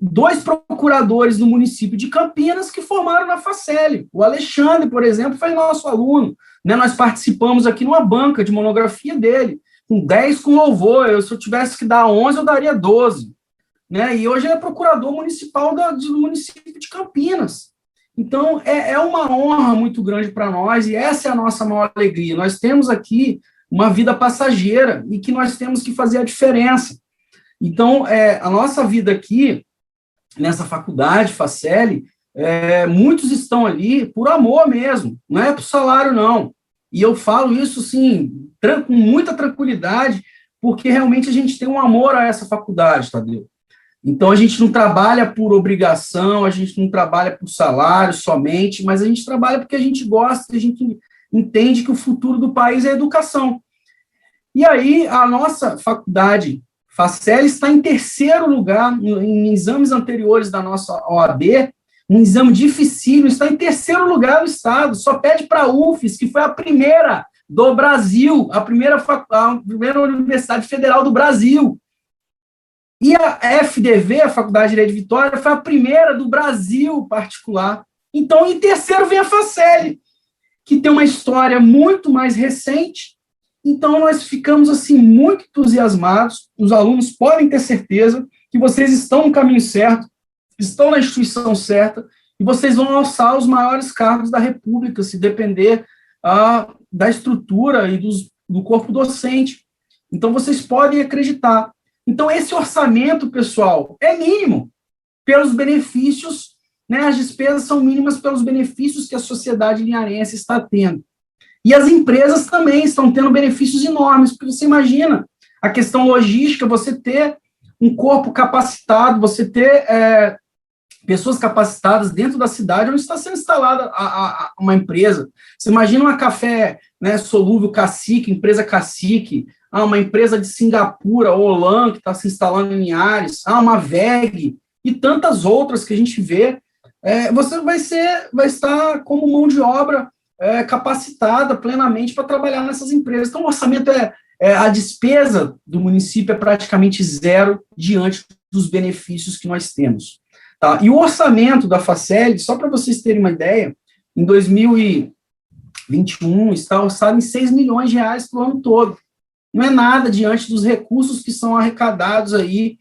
2 procuradores no município de Campinas que formaram na Faceli. O Alexandre, por exemplo, foi nosso aluno, né? Nós participamos aqui numa banca de monografia dele, com 10 com louvor. Se eu tivesse que dar 11, eu daria 12. Né? E hoje ele é procurador municipal do município de Campinas. Então, é uma honra muito grande para nós, e essa é a nossa maior alegria. Nós temos aqui uma vida passageira e que nós temos que fazer a diferença. Então, a nossa vida aqui, nessa faculdade, Faceli, muitos estão ali por amor mesmo, não é por salário, não. E eu falo isso, sim, com muita tranquilidade, porque realmente a gente tem um amor a essa faculdade, Tadeu. Então, a gente não trabalha por obrigação, a gente não trabalha por salário somente, mas a gente trabalha porque a gente gosta, a gente entende que o futuro do país é a educação. E aí, a nossa faculdade Faceli está em 3º lugar em exames anteriores da nossa OAB, um exame dificílimo, está em 3º lugar no estado, só pede para a UFES, que foi a primeira do Brasil, a primeira Universidade Federal do Brasil. E a FDV, a Faculdade de Direito de Vitória, foi a primeira do Brasil particular. Então, em 3º vem a Faceli, que tem uma história muito mais recente. Então, nós ficamos, assim, muito entusiasmados. Os alunos podem ter certeza que vocês estão no caminho certo, estão na instituição certa, e vocês vão alçar os maiores cargos da República, se depender da estrutura e do corpo docente. Então, vocês podem acreditar. Então, esse orçamento, pessoal, é mínimo pelos benefícios, né? As despesas são mínimas pelos benefícios que a sociedade linharense está tendo. E as empresas também estão tendo benefícios enormes, porque você imagina a questão logística, você ter um corpo capacitado, você ter pessoas capacitadas dentro da cidade onde está sendo instalada uma empresa. Você imagina uma café, né, solúvel Cacique, empresa Cacique, uma empresa de Singapura, Olan, que está se instalando em Linhares, uma VEG, e tantas outras que a gente vê. Você vai estar como mão de obra capacitada plenamente para trabalhar nessas empresas. Então, o orçamento a despesa do município é praticamente zero diante dos benefícios que nós temos. Tá? E o orçamento da Facel, só para vocês terem uma ideia, em 2021 está orçado em 6 milhões de reais para o ano todo. Não é nada diante dos recursos que são arrecadados aí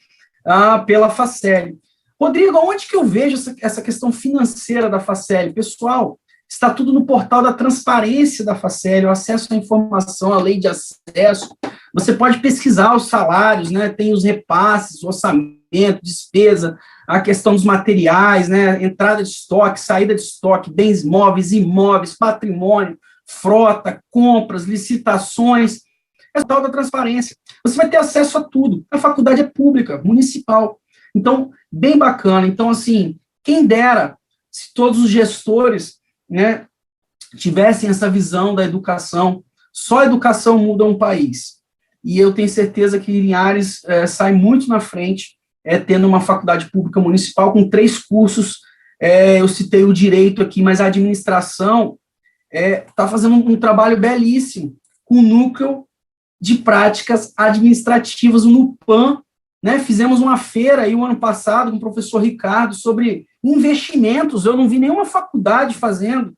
pela Facel. Rodrigo, onde que eu vejo essa questão financeira da Facel? Pessoal, está tudo no portal da transparência da Facel, o acesso à informação, a lei de acesso. Você pode pesquisar os salários, né? Tem os repasses, orçamento, despesa, a questão dos materiais, né? Entrada de estoque, saída de estoque, bens móveis, imóveis, patrimônio, frota, compras, licitações. É o portal da transparência. Você vai ter acesso a tudo. A faculdade é pública, municipal. Então, bem bacana. Então, assim, quem dera se todos os gestores, né, tivessem essa visão da educação. Só a educação muda um país. E eu tenho certeza que Linhares sai muito na frente, tendo uma faculdade pública municipal com 3 cursos. Eu citei o direito aqui, mas a administração está fazendo um trabalho belíssimo, com o núcleo de práticas administrativas, o NUPAM, né? Fizemos uma feira aí o ano passado com o professor Ricardo sobre investimentos. Eu não vi nenhuma faculdade fazendo,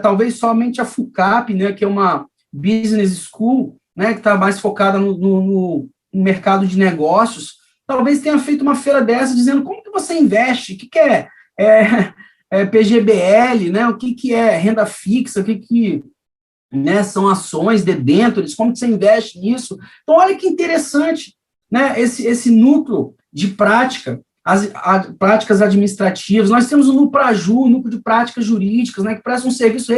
talvez somente a FUCAP, né, que é uma business school, né, que está mais focada no mercado de negócios. Talvez tenha feito uma feira dessa dizendo como que você investe, o que é PGBL, né, o que é renda fixa, o que né, são ações, debêntures, como que você investe nisso. Então, olha que interessante, né, esse núcleo de prática, práticas administrativas. Nós temos o NUPRAJU, o Núcleo de Práticas Jurídicas, né, que presta um serviço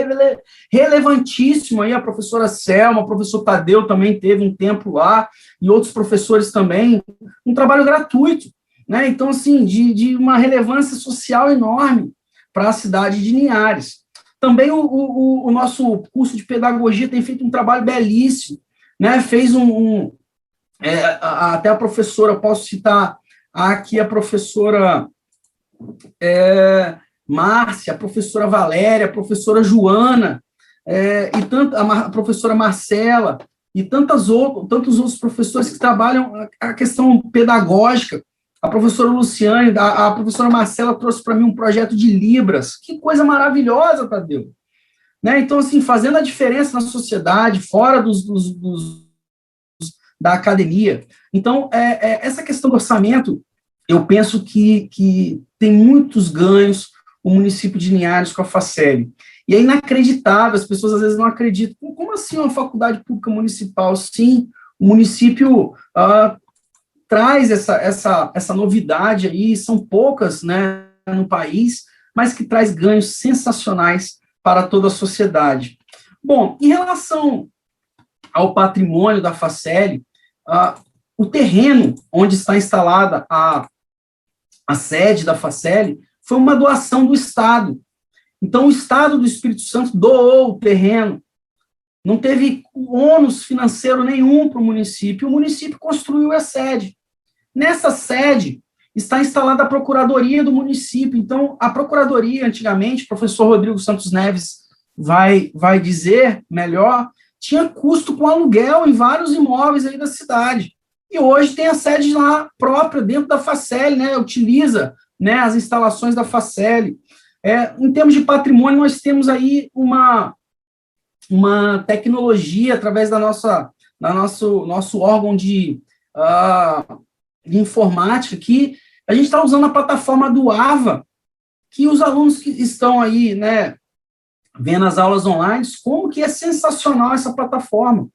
relevantíssimo. Aí a professora Selma, o professor Tadeu também teve um tempo lá, e outros professores também, um trabalho gratuito, né, então, assim, de uma relevância social enorme para a cidade de Linhares. Também o nosso curso de pedagogia tem feito um trabalho belíssimo, né, fez até a professora, posso citar aqui a professora Márcia, a professora Valéria, a professora Joana, a professora Marcela, e tantos outros professores que trabalham a questão pedagógica. A professora Luciane, a professora Marcela trouxe para mim um projeto de Libras. Que coisa maravilhosa, Tadeu. Né? Então, assim, fazendo a diferença na sociedade, fora da academia. Então, essa questão do orçamento, eu penso que tem muitos ganhos o município de Linhares com a Facel. E é inacreditável, as pessoas às vezes não acreditam. Como assim uma faculdade pública municipal? Sim, o município traz essa novidade aí, são poucas, né, no país, mas que traz ganhos sensacionais para toda a sociedade. Bom, em relação ao patrimônio da Facel, o terreno onde está instalada a sede da Facel foi uma doação do Estado. Então, o Estado do Espírito Santo doou o terreno, não teve ônus financeiro nenhum para o município construiu a sede. Nessa sede está instalada a Procuradoria do município. Então, a Procuradoria, antigamente, o professor Rodrigo Santos Neves vai dizer melhor, tinha custo com aluguel em vários imóveis aí da cidade. E hoje tem a sede lá própria, dentro da Facel, né, utiliza, né, as instalações da Facel. Em termos de patrimônio, nós temos aí uma tecnologia, através nosso órgão de informática, que a gente está usando a plataforma do AVA, que os alunos que estão aí, né, vendo as aulas online, como que é sensacional essa plataforma.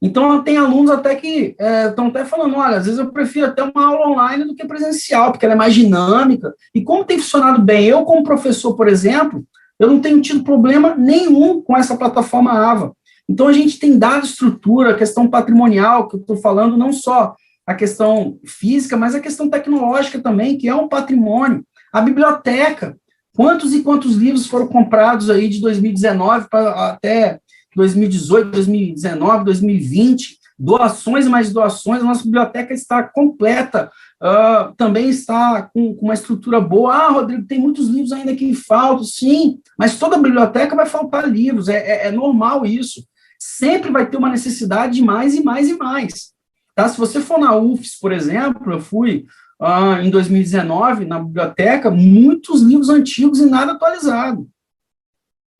Então, tem alunos até que estão até falando, olha, às vezes eu prefiro até uma aula online do que presencial, porque ela é mais dinâmica, e como tem funcionado bem, eu como professor, por exemplo, eu não tenho tido problema nenhum com essa plataforma AVA. Então, a gente tem dado estrutura, a questão patrimonial, que eu estou falando, não só a questão física, mas a questão tecnológica também, que é um patrimônio. A biblioteca, quantos e quantos livros foram comprados aí de 2019 até 2018, 2019, 2020, doações e mais doações, a nossa biblioteca está completa, também está com uma estrutura boa. Rodrigo, tem muitos livros ainda que faltam, sim, mas toda biblioteca vai faltar livros, é normal isso. sempre vai ter uma necessidade de mais e mais e mais. Tá? Se você for na UFES, por exemplo, eu fui em 2019 na biblioteca, muitos livros antigos e nada atualizado.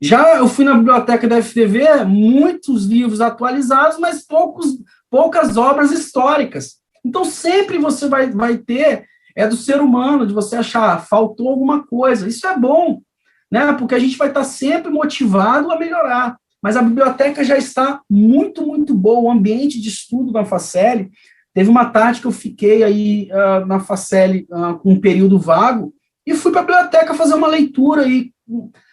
Já eu fui na biblioteca da FTV, muitos livros atualizados, mas poucas obras históricas. Então, sempre você vai ter, do ser humano, de você achar, faltou alguma coisa. Isso é bom, né? Porque a gente vai estar sempre motivado a melhorar. Mas a biblioteca já está muito, muito boa. O ambiente de estudo da Faceli, teve uma tarde que eu fiquei aí na Faceli com um período vago, e fui para a biblioteca fazer uma leitura aí,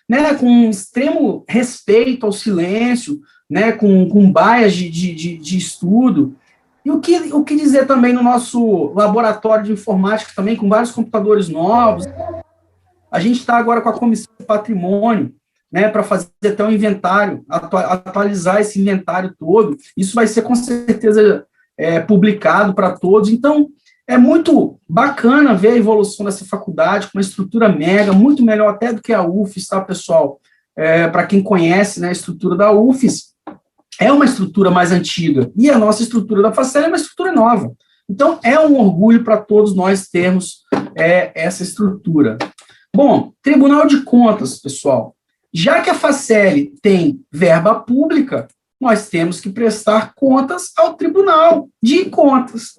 né, com extremo respeito ao silêncio, né, com bias de estudo. E o que dizer também no nosso laboratório de informática também, com vários computadores novos. A gente está agora com a Comissão de Patrimônio, né, para fazer até um inventário, atualizar esse inventário todo. Isso vai ser, com certeza, publicado para todos. Então, é muito bacana ver a evolução dessa faculdade, com uma estrutura mega, muito melhor até do que a UFES, tá, pessoal? Para quem conhece, né, a estrutura da UFES, é uma estrutura mais antiga, e a nossa estrutura da Faceli é uma estrutura nova. Então, é um orgulho para todos nós termos essa estrutura. Bom, Tribunal de Contas, pessoal. Já que a Faceli tem verba pública, nós temos que prestar contas ao Tribunal de Contas.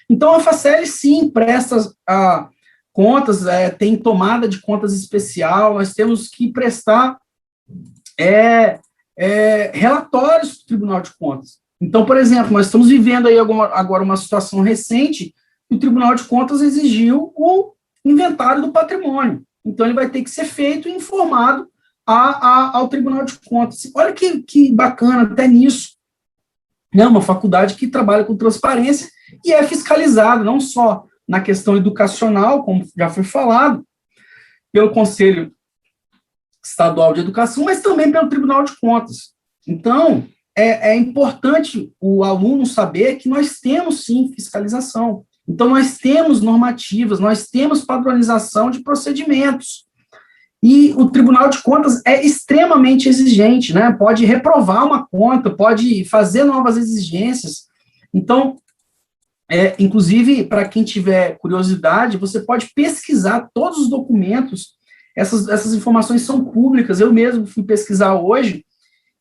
Então, a Faceli, sim, presta contas, tem tomada de contas especial, nós temos que prestar relatórios do Tribunal de Contas. Então, por exemplo, nós estamos vivendo aí agora uma situação recente que o Tribunal de Contas exigiu o inventário do patrimônio. Então, ele vai ter que ser feito e informado ao Tribunal de Contas. Olha que bacana até nisso. É uma faculdade que trabalha com transparência e é fiscalizada, não só na questão educacional, como já foi falado, pelo Conselho Estadual de Educação, mas também pelo Tribunal de Contas. Então, é importante o aluno saber que nós temos, sim, fiscalização. Então, nós temos normativas, nós temos padronização de procedimentos. E o Tribunal de Contas é extremamente exigente, né? Pode reprovar uma conta, pode fazer novas exigências. Então, inclusive, para quem tiver curiosidade, você pode pesquisar todos os documentos, essas informações são públicas, eu mesmo fui pesquisar hoje,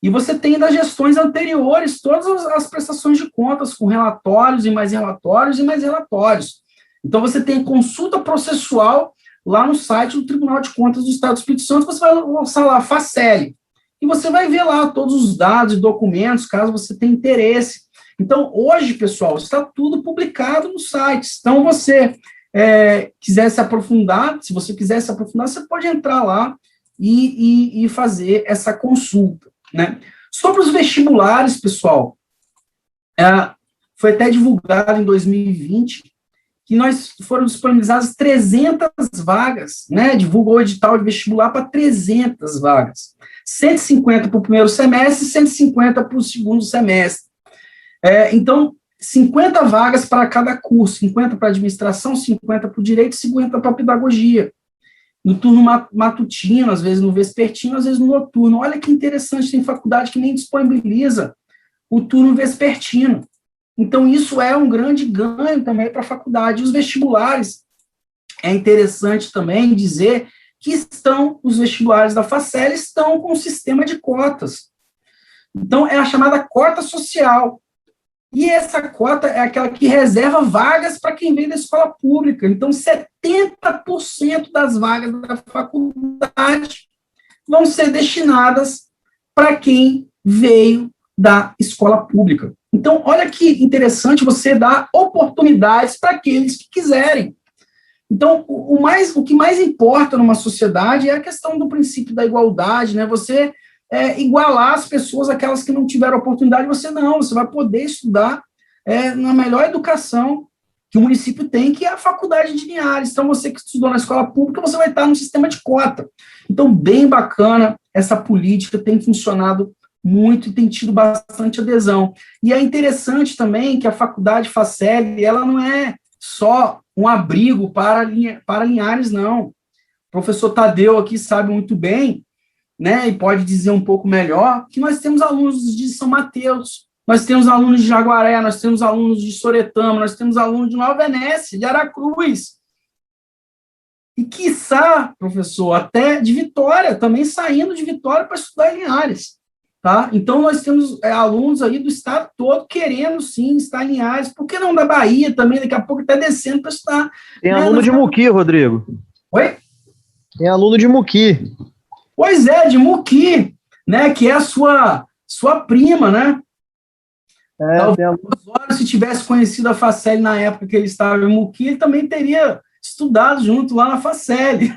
e você tem das gestões anteriores todas as prestações de contas, com relatórios e mais relatórios e mais relatórios. Então, você tem consulta processual lá no site do Tribunal de Contas do Estado do Espírito Santo, você vai lançar lá, Faceli, e você vai ver lá todos os dados e documentos, caso você tenha interesse. Então, hoje, pessoal, está tudo publicado no site. Então, você quiser se aprofundar, se você quiser se aprofundar, você pode entrar lá e fazer essa consulta, né? Sobre os vestibulares, pessoal, foi até divulgado em 2020 que foram disponibilizadas 300 vagas, né? Divulgou o edital de vestibular para 300 vagas. 150 para o primeiro semestre e 150 para o segundo semestre. Então, 50 vagas para cada curso, 50 para administração, 50 para o direito e 50 para a pedagogia. No turno matutino, às vezes no vespertino, às vezes no noturno. Olha que interessante, tem faculdade que nem disponibiliza o turno vespertino. Então, isso é um grande ganho também para a faculdade. Os vestibulares, é interessante também dizer que os vestibulares da Faceli estão com um sistema de cotas. Então, é a chamada cota social. E essa cota é aquela que reserva vagas para quem vem da escola pública. Então, 70% das vagas da faculdade vão ser destinadas para quem veio da escola pública. Então, olha que interessante você dar oportunidades para aqueles que quiserem. Então, o que mais importa numa sociedade é a questão do princípio da igualdade, né? Você igualar as pessoas, aquelas que não tiveram oportunidade, você vai poder estudar na melhor educação que o município tem, que é a Faculdade de Linhares. Então, você que estudou na escola pública, você vai estar no sistema de cota. Então, bem bacana, essa política tem funcionado muito e tem tido bastante adesão. E é interessante também que a Faculdade Faceli, ela não é só um abrigo para Linhares, não. O professor Tadeu aqui sabe muito bem né, e pode dizer um pouco melhor, que nós temos alunos de São Mateus, nós temos alunos de Jaguaré, nós temos alunos de Soretama, nós temos alunos de Nova Venécia, de Aracruz, e, quiçá, professor, até de Vitória, também saindo de Vitória para estudar em Linhares, tá? Então, nós temos alunos aí do estado todo querendo, sim, estar em Linhares, por que não da Bahia também, daqui a pouco até descendo para estudar. Tem aluno de Muqui, Rodrigo. Oi? Tem aluno de Muqui. Pois é, de Muqui, né, que é a sua prima, né? Talvez, se tivesse conhecido a Faceli na época que ele estava em Muqui, ele também teria estudado junto lá na Faceli.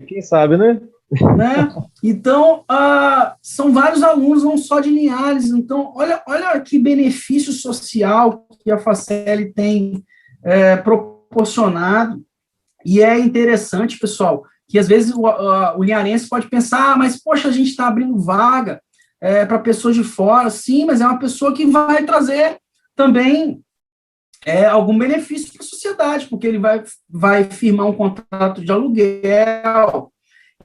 Quem sabe, né? Então, são vários alunos, não só de Linhares. Então, olha que benefício social que a Faceli tem proporcionado. E é interessante, pessoal, que às vezes o linharense pode pensar, mas, poxa, a gente está abrindo vaga para pessoas de fora. Sim, mas é uma pessoa que vai trazer também algum benefício para a sociedade, porque ele vai firmar um contrato de aluguel,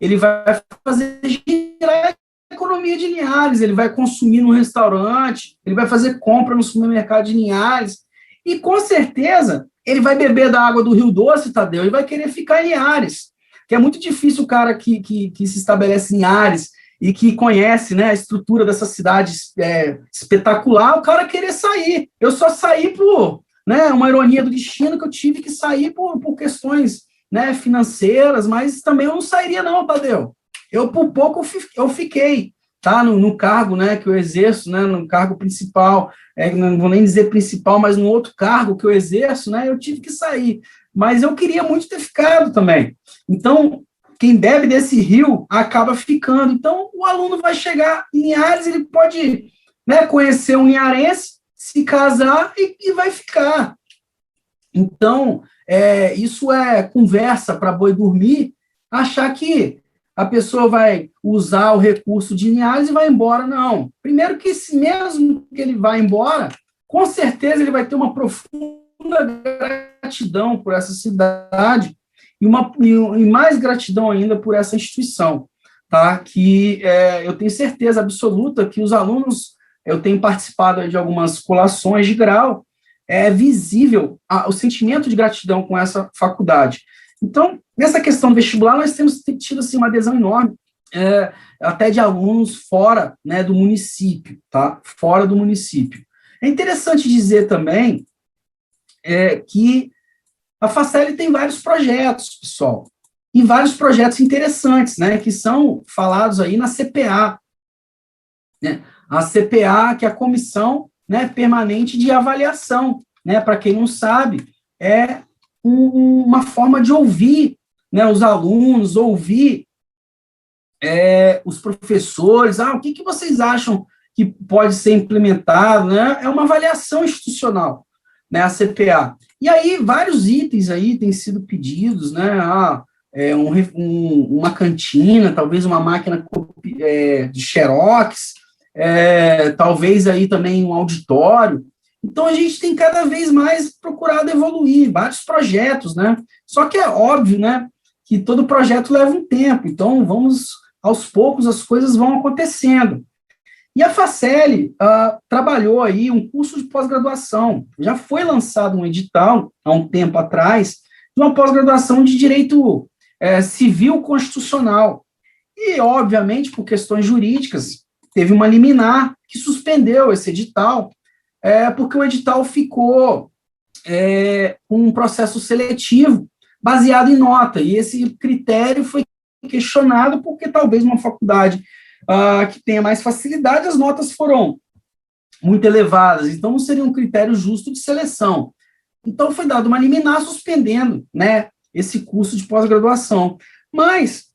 ele vai fazer girar a economia de Linhares, ele vai consumir no restaurante, ele vai fazer compra no supermercado de Linhares, e com certeza ele vai beber da água do Rio Doce, Tadeu, e vai querer ficar em Linhares, que é muito difícil o cara que se estabelece em Linhares e que conhece, né, a estrutura dessa cidade espetacular, o cara querer sair. Eu só saí por... uma ironia do destino, que eu tive que sair por questões, né, financeiras, mas também eu não sairia não, Tadeu. Eu, por pouco, eu fiquei, tá, no cargo, né, que eu exerço, né, no cargo principal, não vou nem dizer principal, mas no outro cargo que eu exerço, né, eu tive que sair. Mas eu queria muito ter ficado também. Então, quem bebe desse rio acaba ficando. Então, o aluno vai chegar em Linhares, ele pode, né, conhecer um linharense, se casar e vai ficar. Então, isso é conversa para boi dormir, achar que a pessoa vai usar o recurso de Linhares e vai embora. Não. Primeiro que, mesmo que ele vá embora, com certeza ele vai ter uma profunda gratidão por essa cidade e mais gratidão ainda por essa instituição, tá? Que eu tenho certeza absoluta que os alunos... Eu tenho participado de algumas colações de grau, é visível o sentimento de gratidão com essa faculdade. Então, nessa questão do vestibular, nós temos tido assim, uma adesão enorme, até de alunos fora, né, do município, tá? Fora do município. É interessante dizer também que a Faceli tem vários projetos, pessoal, e vários projetos interessantes, né, que são falados aí na CPA, né? A CPA, que é a Comissão, né, Permanente de Avaliação, né, para quem não sabe, é uma forma de ouvir, né, os alunos, ouvir os professores, o que vocês acham que pode ser implementado, né? É uma avaliação institucional, né, a CPA. E aí, vários itens aí têm sido pedidos, né, uma cantina, talvez uma máquina de xerox, talvez aí também um auditório. Então, a gente tem cada vez mais procurado evoluir, vários projetos, né? Só que é óbvio, né, que todo projeto leva um tempo, então aos poucos as coisas vão acontecendo. E a Faceli trabalhou aí um curso de pós-graduação, já foi lançado um edital, há um tempo atrás, de uma pós-graduação de Direito Civil Constitucional. E, obviamente, por questões jurídicas, teve uma liminar que suspendeu esse edital, porque o edital ficou com um processo seletivo baseado em nota, e esse critério foi questionado porque talvez uma faculdade que tenha mais facilidade, as notas foram muito elevadas, então não seria um critério justo de seleção. Então foi dado uma liminar suspendendo, né, esse curso de pós-graduação. Mas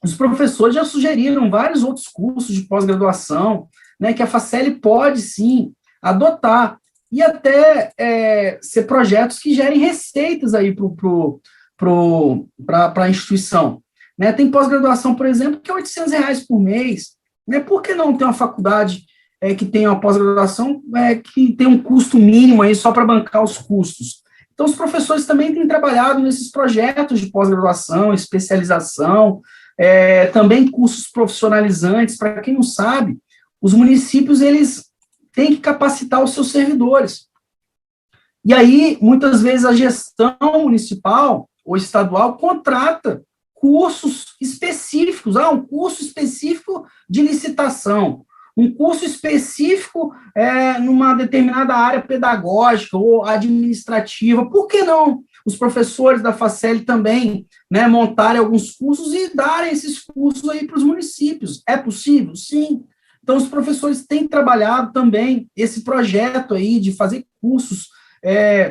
os professores já sugeriram vários outros cursos de pós-graduação, né, que a Faceli pode, sim, adotar, e até ser projetos que gerem receitas aí para a instituição. Né? Tem pós-graduação, por exemplo, que é R$800 por mês. Né? Por que não ter uma faculdade que tenha uma pós-graduação que tem um custo mínimo aí só para bancar os custos? Então, os professores também têm trabalhado nesses projetos de pós-graduação, especialização, também cursos profissionalizantes. Para quem não sabe, os municípios, eles têm que capacitar os seus servidores. E aí, muitas vezes, a gestão municipal ou estadual contrata cursos específicos, um curso específico de licitação, um curso específico numa determinada área pedagógica ou administrativa. Por que não os professores da Facel também, né, montarem alguns cursos e darem esses cursos aí para os municípios? É possível? Sim. Então, os professores têm trabalhado também esse projeto aí de fazer cursos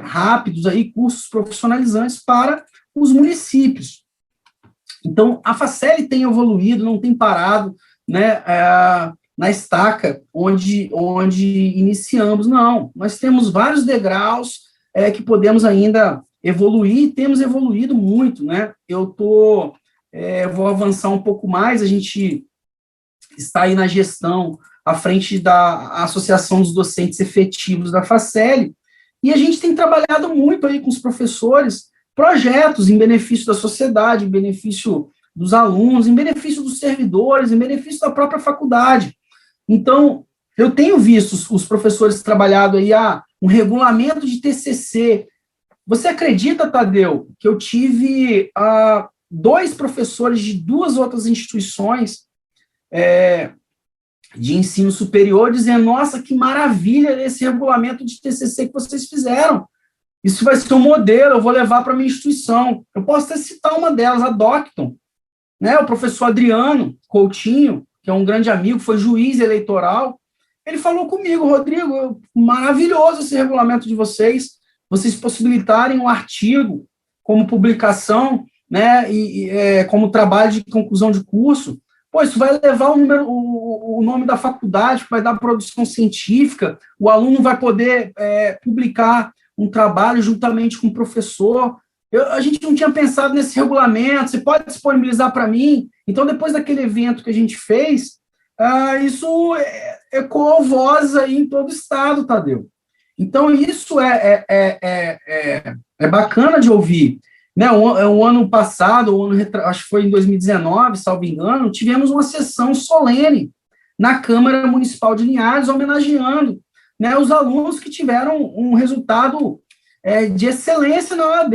rápidos, aí, cursos profissionalizantes para os municípios. Então, a Facel tem evoluído, não tem parado, né, na estaca onde iniciamos, não. Nós temos vários degraus que podemos ainda evoluir, e temos evoluído muito, né? Vou avançar um pouco mais, a gente está aí na gestão, à frente da Associação dos Docentes Efetivos da Facel, e a gente tem trabalhado muito aí com os professores, projetos em benefício da sociedade, em benefício dos alunos, em benefício dos servidores, em benefício da própria faculdade. Então, eu tenho visto os professores trabalhado aí um regulamento de TCC. Você acredita, Tadeu, que eu tive 2 professores de 2 outras instituições de ensino superior dizendo: nossa, que maravilha esse regulamento de TCC que vocês fizeram. Isso vai ser um modelo, eu vou levar para a minha instituição. Eu posso até citar uma delas, a Docton, né? O professor Adriano Coutinho, que é um grande amigo, foi juiz eleitoral, ele falou comigo: Rodrigo, maravilhoso esse regulamento de vocês possibilitarem um artigo como publicação, né, como trabalho de conclusão de curso. Pô, isso vai levar o nome da faculdade, vai dar produção científica, o aluno vai poder publicar um trabalho juntamente com o professor. A gente não tinha pensado nesse regulamento, você pode disponibilizar para mim? Então, depois daquele evento que a gente fez, isso ecoou voz aí em todo o estado, Tadeu. Então, isso é bacana de ouvir. Né, o ano passado, acho que foi em 2019, salvo engano, tivemos uma sessão solene na Câmara Municipal de Linhares, homenageando, né, os alunos que tiveram um resultado de excelência na OAB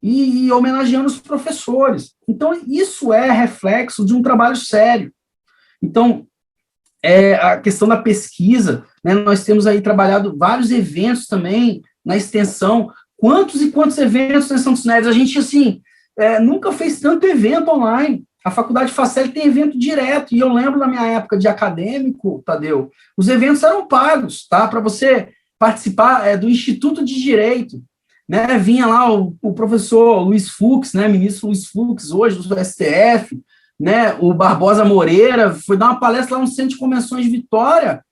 e homenageando os professores. Então, isso é reflexo de um trabalho sério. Então, a questão da pesquisa, né, nós temos aí trabalhado vários eventos também na extensão. Quantos e quantos eventos em Santos Neves? A gente, assim, nunca fez tanto evento online. A Faculdade Facel tem evento direto, e eu lembro na minha época de acadêmico, Tadeu, os eventos eram pagos, tá? Para você participar do Instituto de Direito, né? Vinha lá o professor Luiz Fux, né? Ministro Luiz Fux, hoje do STF, né? O Barbosa Moreira, foi dar uma palestra lá no Centro de Convenções de Vitória.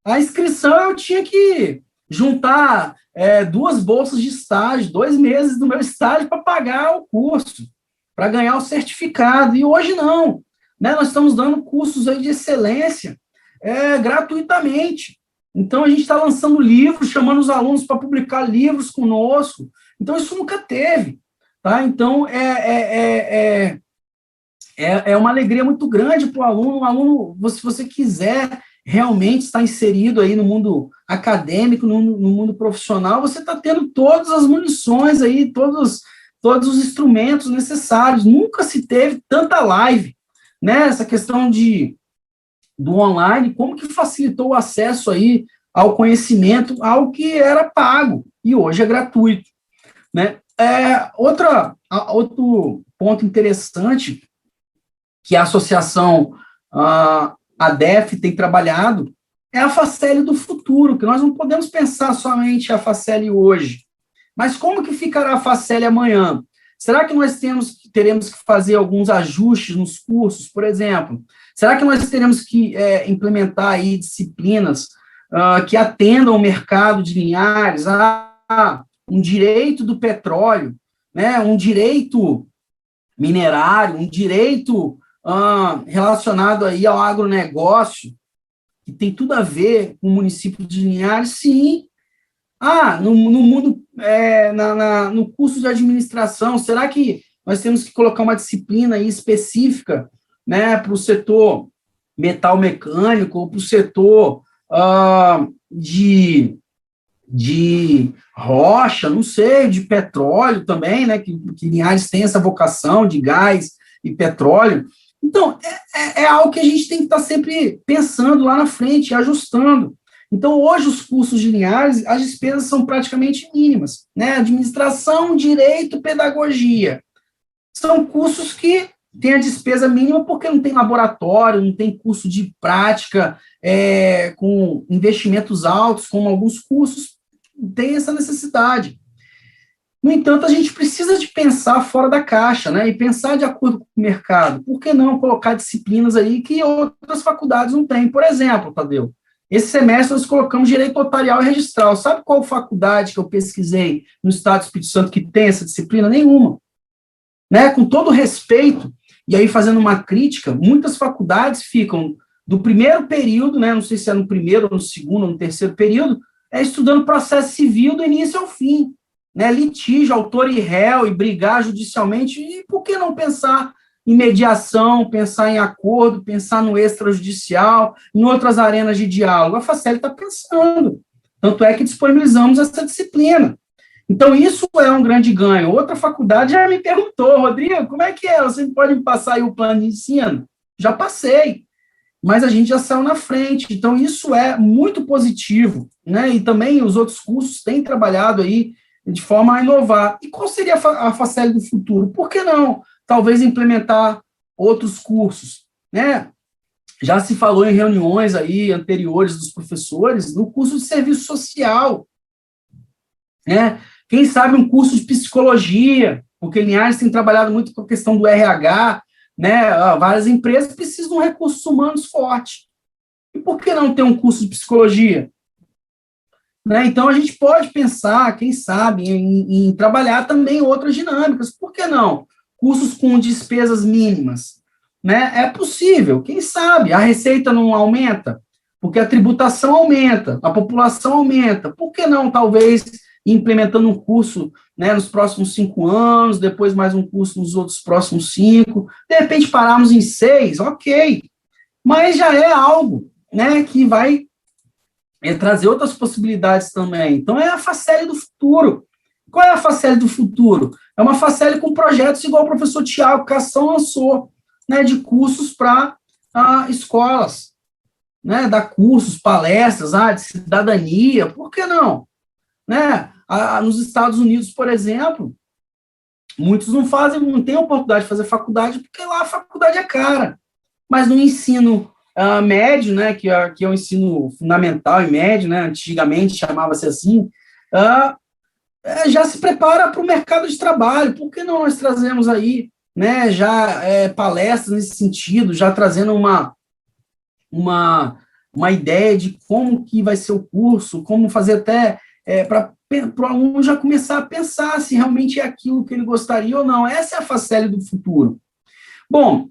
A inscrição eu tinha que juntar 2 bolsas de estágio, 2 meses do meu estágio para pagar o curso, para ganhar o certificado. E hoje não, né? Nós estamos dando cursos aí de excelência gratuitamente. Então, a gente está lançando livros, chamando os alunos para publicar livros conosco. Então, isso nunca teve. Tá? Então, é uma alegria muito grande para o aluno. O aluno, se você quiser realmente estar inserido aí no mundo acadêmico, no mundo profissional, você está tendo todas as munições aí, todos os instrumentos necessários. Nunca se teve tanta live, né? Essa questão do online, como que facilitou o acesso aí ao conhecimento, ao que era pago, e hoje é gratuito, né? Outro ponto interessante que a associação ADEF tem trabalhado é a Facel do futuro, que nós não podemos pensar somente a Facel hoje, mas como que ficará a Facel amanhã? Será que nós teremos que fazer alguns ajustes nos cursos, por exemplo? Será que nós teremos que implementar aí disciplinas que atendam o mercado de Linhares, um direito do petróleo, né, um direito minerário, um direito relacionado aí ao agronegócio, que tem tudo a ver com o município de Linhares? Sim. No mundo, no curso de administração, será que nós temos que colocar uma disciplina aí específica, né, para o setor metal mecânico, ou para o setor de rocha, não sei, de petróleo também, né, que Linhares tem essa vocação de gás e petróleo. Então, é algo que a gente tem que estar sempre pensando lá na frente, ajustando. Então, hoje, os cursos de Linhares, as despesas são praticamente mínimas, né, administração, direito, pedagogia. São cursos que têm a despesa mínima porque não tem laboratório, não tem curso de prática com investimentos altos, como alguns cursos têm essa necessidade. No entanto, a gente precisa de pensar fora da caixa, né, e pensar de acordo com o mercado. Por que não colocar disciplinas aí que outras faculdades não têm? Por exemplo, Tadeu, esse semestre nós colocamos direito notarial e registral. Sabe qual faculdade que eu pesquisei no estado do Espírito Santo que tem essa disciplina? Nenhuma. Né, com todo respeito, e aí fazendo uma crítica, muitas faculdades ficam do primeiro período, né, não sei se é no primeiro, ou no segundo, ou no terceiro período, estudando processo civil do início ao fim, né, litígio, autor e réu, e brigar judicialmente, e por que não pensar em mediação, pensar em acordo, pensar no extrajudicial, em outras arenas de diálogo? A Facel está pensando, tanto é que disponibilizamos essa disciplina. Então, isso é um grande ganho. Outra faculdade já me perguntou, Rodrigo, como é que é? Você pode me passar aí o plano de ensino? Já passei, mas a gente já saiu na frente. Então, isso é muito positivo, né? E também os outros cursos têm trabalhado aí de forma a inovar. E qual seria a Facel do futuro? Por que não? Talvez implementar outros cursos, né? Já se falou em reuniões aí anteriores dos professores no curso de serviço social, né? Quem sabe um curso de psicologia, porque Linhares tem trabalhado muito com a questão do RH, né? Várias empresas precisam de um recursos humanos forte. E por que não ter um curso de psicologia? Né? Então, a gente pode pensar, quem sabe, em trabalhar também outras dinâmicas. Por que não? Cursos com despesas mínimas. Né? É possível, quem sabe? A receita não aumenta, porque a tributação aumenta, a população aumenta. Por que não, talvez, implementando um curso, né, nos próximos 5 anos, depois mais um curso nos outros próximos 5, de repente pararmos em 6, ok, mas já é algo, né, que vai trazer outras possibilidades também. Então, é a Facel do futuro. Qual é a Facel do futuro? É uma Facel com projetos igual o professor Tiago Cação lançou, né, de cursos para escolas, né, dar cursos, palestras, de cidadania, por que não? Né? Nos Estados Unidos, por exemplo, muitos não têm oportunidade de fazer faculdade, porque lá a faculdade é cara. Mas no ensino médio, né, que é o ensino fundamental e médio, né, antigamente chamava-se assim, já se prepara para o mercado de trabalho. Por que não nós trazemos aí, né, já palestras nesse sentido, já trazendo uma ideia de como que vai ser o curso, como fazer até para o aluno já começar a pensar se realmente é aquilo que ele gostaria ou não. Essa é a Facel do futuro. Bom,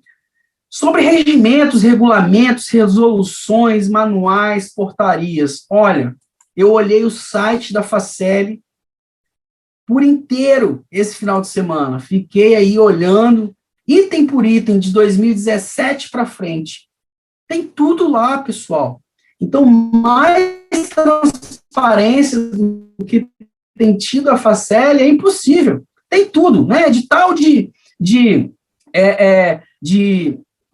sobre regimentos, regulamentos, resoluções, manuais, portarias. Olha, eu olhei o site da Facel por inteiro esse final de semana. Fiquei aí olhando, item por item, de 2017 para frente. Tem tudo lá, pessoal. Então, mais transparência do que tem tido a Facel é impossível. Tem tudo, né? Edital de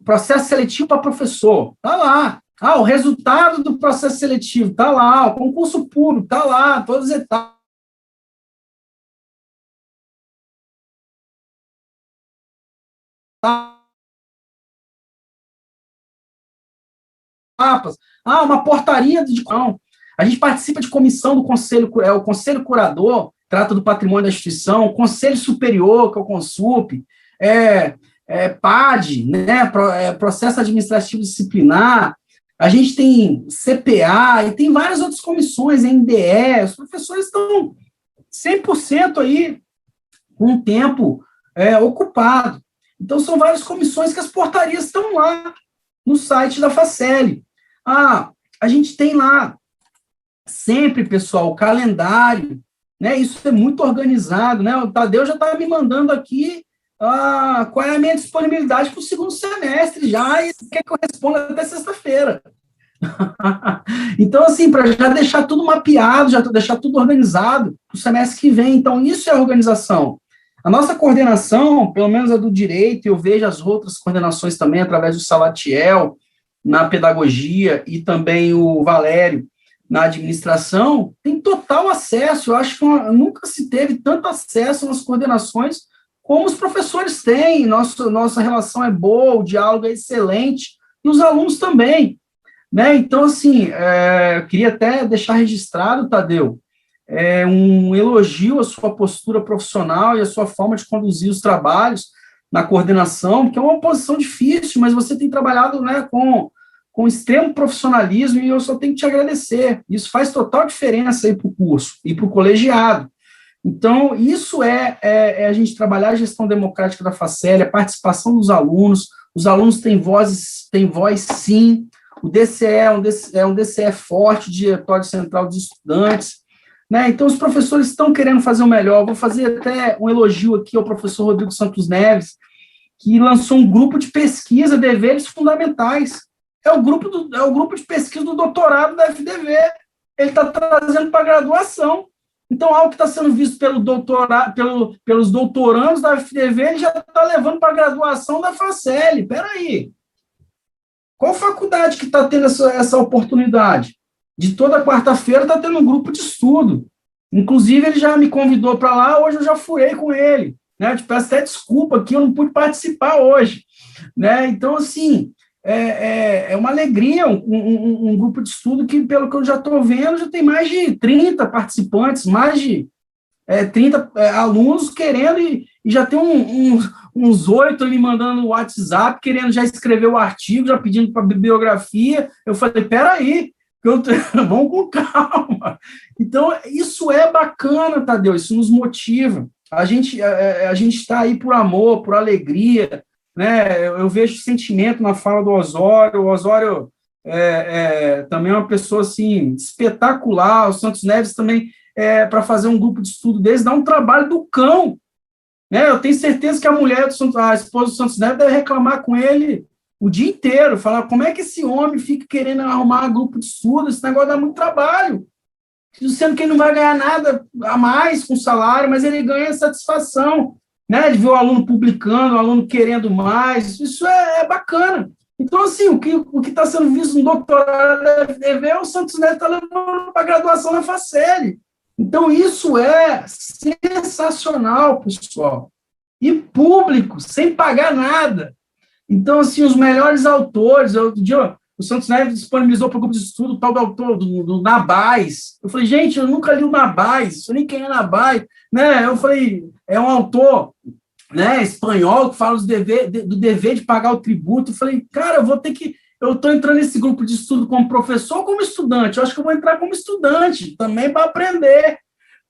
processo seletivo para professor, tá lá. O resultado do processo seletivo, tá lá. O concurso público, tá lá. Todas as etapas. Uma portaria de não. A gente participa de comissão do conselho, o conselho curador, trata do patrimônio da instituição, o conselho superior, que é o CONSUP, PAD, né, processo administrativo disciplinar, a gente tem CPA, e tem várias outras comissões, NDE, os professores estão 100% aí com o tempo ocupado. Então, são várias comissões que as portarias estão lá no site da Facel. A gente tem lá sempre, pessoal, o calendário, né? Isso é muito organizado, né? O Tadeu já está me mandando aqui qual é a minha disponibilidade para o segundo semestre já, e quer que eu responda até sexta-feira. Então, assim, para já deixar tudo mapeado, já deixar tudo organizado para o semestre que vem. Então, isso é organização. A nossa coordenação, pelo menos a do direito, eu vejo as outras coordenações também, através do Salatiel, na pedagogia, e também o Valério, na administração, tem total acesso. Eu acho que nunca se teve tanto acesso nas coordenações como os professores têm. Nossa relação é boa, o diálogo é excelente, e os alunos também. Né? Então, assim, eu queria até deixar registrado, Tadeu, um elogio à sua postura profissional e à sua forma de conduzir os trabalhos na coordenação, porque é uma posição difícil, mas você tem trabalhado, né, com extremo profissionalismo, e eu só tenho que te agradecer. Isso faz total diferença aí para o curso e para o colegiado. Então, isso é a gente trabalhar a gestão democrática da Facel, a participação dos alunos. Os alunos têm voz sim. O DCE é um DCE forte, Diretório Central de Estudantes, né? Então, os professores estão querendo fazer o melhor. Vou fazer até um elogio aqui ao professor Rodrigo Santos Neves, que lançou um grupo de pesquisa, Deveres Fundamentais. É o grupo de pesquisa do doutorado da FDV. Ele está trazendo para a graduação. Então, algo que está sendo visto pelos doutorandos da FDV, ele já está levando para a graduação da Facel. Espera aí. Qual faculdade que está tendo essa oportunidade? De toda quarta-feira está tendo um grupo de estudo. Inclusive, ele já me convidou para lá, hoje eu já furei com ele. Né? Eu te peço até desculpa que eu não pude participar hoje. Né? Então, assim, é uma alegria um grupo de estudo que, pelo que eu já estou vendo, já tem mais de 30 participantes, mais de 30 alunos querendo, e já tem uns 8 ali mandando o WhatsApp, querendo já escrever o artigo, já pedindo para bibliografia. Eu falei, peraí, vamos com calma. Então, isso é bacana, Tadeu, isso nos motiva. A gente está aí por amor, por alegria, né? Eu vejo sentimento na fala do Osório. O Osório também é uma pessoa assim, espetacular. O Santos Neves também, para fazer um grupo de estudo deles, dá um trabalho do cão. Né? Eu tenho certeza que a esposa do Santos Neves deve reclamar com ele o dia inteiro, falar como é que esse homem fica querendo arrumar grupo de estudo, esse negócio dá muito trabalho, sendo que ele não vai ganhar nada a mais com salário, mas ele ganha satisfação, né, de ver o aluno publicando, o aluno querendo mais. Isso é bacana. Então, assim, o que está sendo visto no doutorado da FDV, o Santos Neves está levando para a graduação na Facel. Então, isso é sensacional, pessoal. E público, sem pagar nada. Então, assim, os melhores autores, o Santos Neves disponibilizou para o grupo de estudo o tal do autor do Nabais. Eu falei, gente, eu nunca li o Nabais, eu nem quem é Nabais. Né? Eu falei, é um autor, né, espanhol que fala do dever de pagar o tributo. Eu falei, cara, eu estou entrando nesse grupo de estudo como professor ou como estudante? Eu acho que eu vou entrar como estudante também para aprender,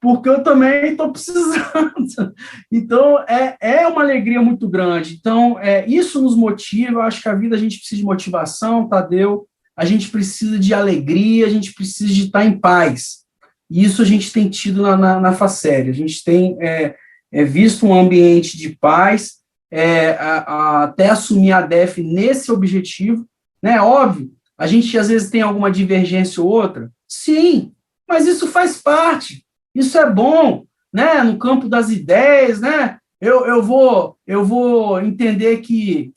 porque eu também estou precisando. Então, é uma alegria muito grande. Então, isso nos motiva. Eu acho que a vida, a gente precisa de motivação, Tadeu, a gente precisa de alegria, a gente precisa de estar em paz. E isso a gente tem tido na Facel. A gente tem visto um ambiente de paz, até assumir a DEF nesse objetivo. Né? Óbvio, a gente às vezes tem alguma divergência ou outra, sim, mas isso faz parte. Isso é bom, né? No campo das ideias, né? Eu vou entender que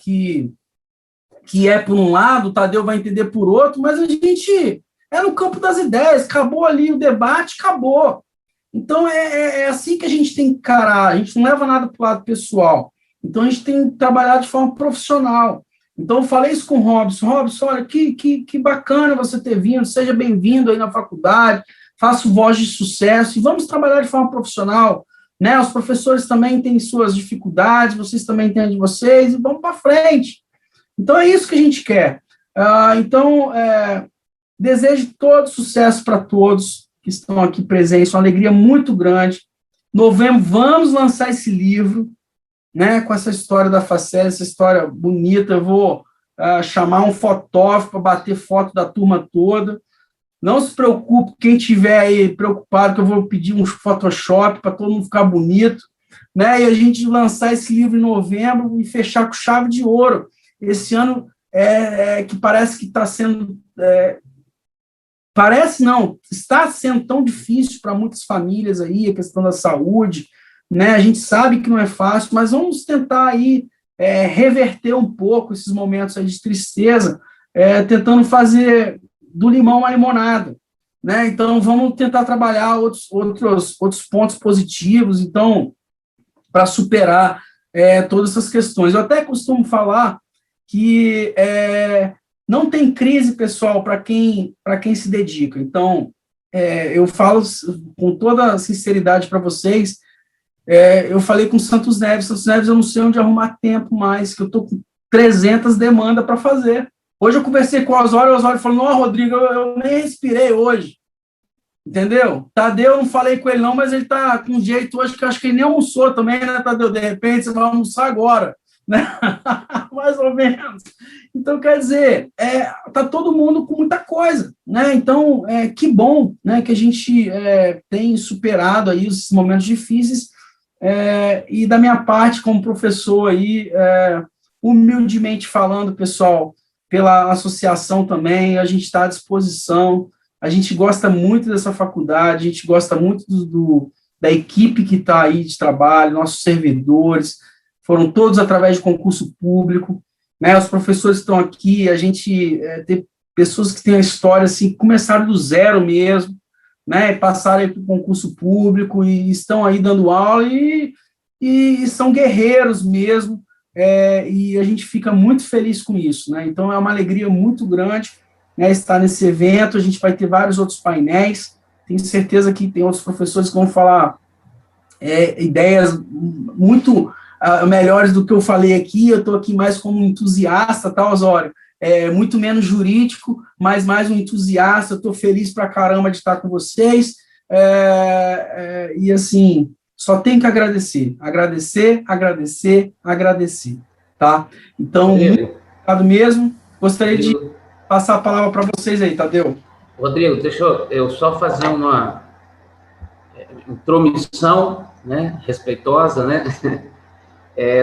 é por um lado, o Tadeu vai entender por outro, mas a gente no campo das ideias, acabou ali o debate, acabou. Então, é assim que a gente tem que encarar, a gente não leva nada para o lado pessoal. Então, a gente tem que trabalhar de forma profissional. Então, eu falei isso com o Robson. Robson, olha, que bacana você ter vindo, seja bem-vindo aí na faculdade, faço voz de sucesso, e vamos trabalhar de forma profissional, né? Os professores também têm suas dificuldades, vocês também têm a de vocês, e vamos para frente. Então, é isso que a gente quer. Desejo todo sucesso para todos que estão aqui presentes, uma alegria muito grande. Novembro, vamos lançar esse livro, né, com essa história da Facel, essa história bonita. Eu vou chamar um fotógrafo para bater foto da turma toda. Não se preocupe, quem estiver aí preocupado, que eu vou pedir um Photoshop para todo mundo ficar bonito, né? E a gente lançar esse livro em novembro e fechar com chave de ouro. Esse ano que parece que está sendo... parece não, está sendo tão difícil para muitas famílias aí, a questão da saúde, né? A gente sabe que não é fácil, mas vamos tentar aí reverter um pouco esses momentos aí de tristeza, tentando fazer do limão uma limonada, né? Então, vamos tentar trabalhar outros pontos positivos, então, para superar todas essas questões. Eu até costumo falar que não tem crise, pessoal, para quem se dedica. Então, eu falo com toda sinceridade para vocês, eu falei com o Santos Neves, eu não sei onde arrumar tempo mais, que eu estou com 300 demandas para fazer. Hoje eu conversei com o Osório falou, não, Rodrigo, eu nem respirei hoje, entendeu? Tadeu, eu não falei com ele não, mas ele está com um jeito hoje que eu acho que ele nem almoçou também, né, Tadeu? De repente você vai almoçar agora, né? Mais ou menos. Então, quer dizer, tá todo mundo com muita coisa, né? Então, que bom, né, que a gente tem superado aí esses momentos difíceis, e da minha parte, como professor aí, humildemente falando, pessoal, pela associação também, a gente está à disposição, a gente gosta muito dessa faculdade, a gente gosta muito da equipe que está aí de trabalho, nossos servidores, foram todos através de concurso público, né, os professores estão aqui, a gente tem pessoas que têm a história, assim, que começaram do zero mesmo, né, passaram para o concurso público e estão aí dando aula e são guerreiros mesmo, e a gente fica muito feliz com isso, né, então é uma alegria muito grande, né, estar nesse evento, a gente vai ter vários outros painéis, tenho certeza que tem outros professores que vão falar ideias muito melhores do que eu falei aqui, eu estou aqui mais como um entusiasta, tá, Osório? Muito menos jurídico, mas mais um entusiasta, eu estou feliz pra caramba de estar com vocês, e assim, só tenho que agradecer, tá? Então, muito obrigado mesmo, gostaria de passar a palavra para vocês aí, Tadeu. Rodrigo, deixa eu só fazer uma intromissão, né, respeitosa, né,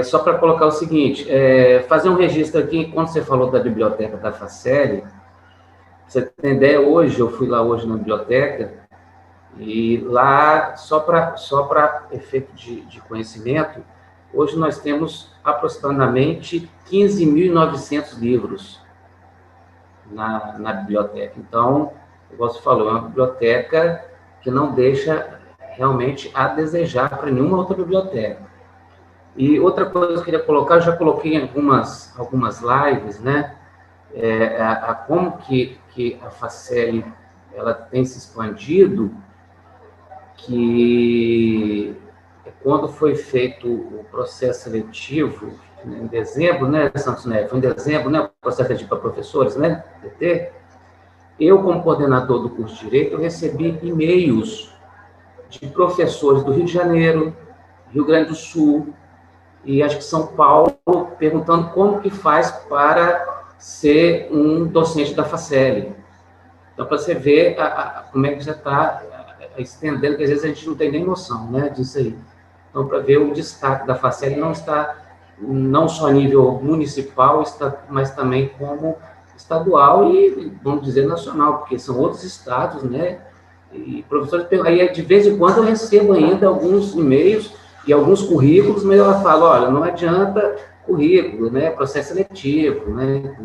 só para colocar o seguinte, fazer um registro aqui, quando você falou da biblioteca da Faceli, você tem ideia, hoje, eu fui lá hoje na biblioteca, e lá, só para efeito de conhecimento, hoje nós temos aproximadamente 15.900 livros na biblioteca. Então, igual você falou, é uma biblioteca que não deixa realmente a desejar para nenhuma outra biblioteca. E outra coisa que eu queria colocar, eu já coloquei em algumas lives, né, como que a Faceli ela tem se expandido, que quando foi feito o processo seletivo, em dezembro, né, Santos Neves, foi em dezembro, né, o processo seletivo para professores, né, DT, eu, como coordenador do curso de Direito, eu recebi e-mails de professores do Rio de Janeiro, Rio Grande do Sul, e acho que São Paulo, perguntando como que faz para ser um docente da Faceli. Então, para você ver como é que já está estendendo, que às vezes a gente não tem nem noção, né, disso aí. Então, para ver o destaque da Faceli não está, não só a nível municipal, mas também como estadual e, vamos dizer, nacional, porque são outros estados, né, e professores, aí de vez em quando eu recebo ainda alguns e-mails e alguns currículos, mas ela fala, olha, não adianta currículo, né, processo seletivo, né,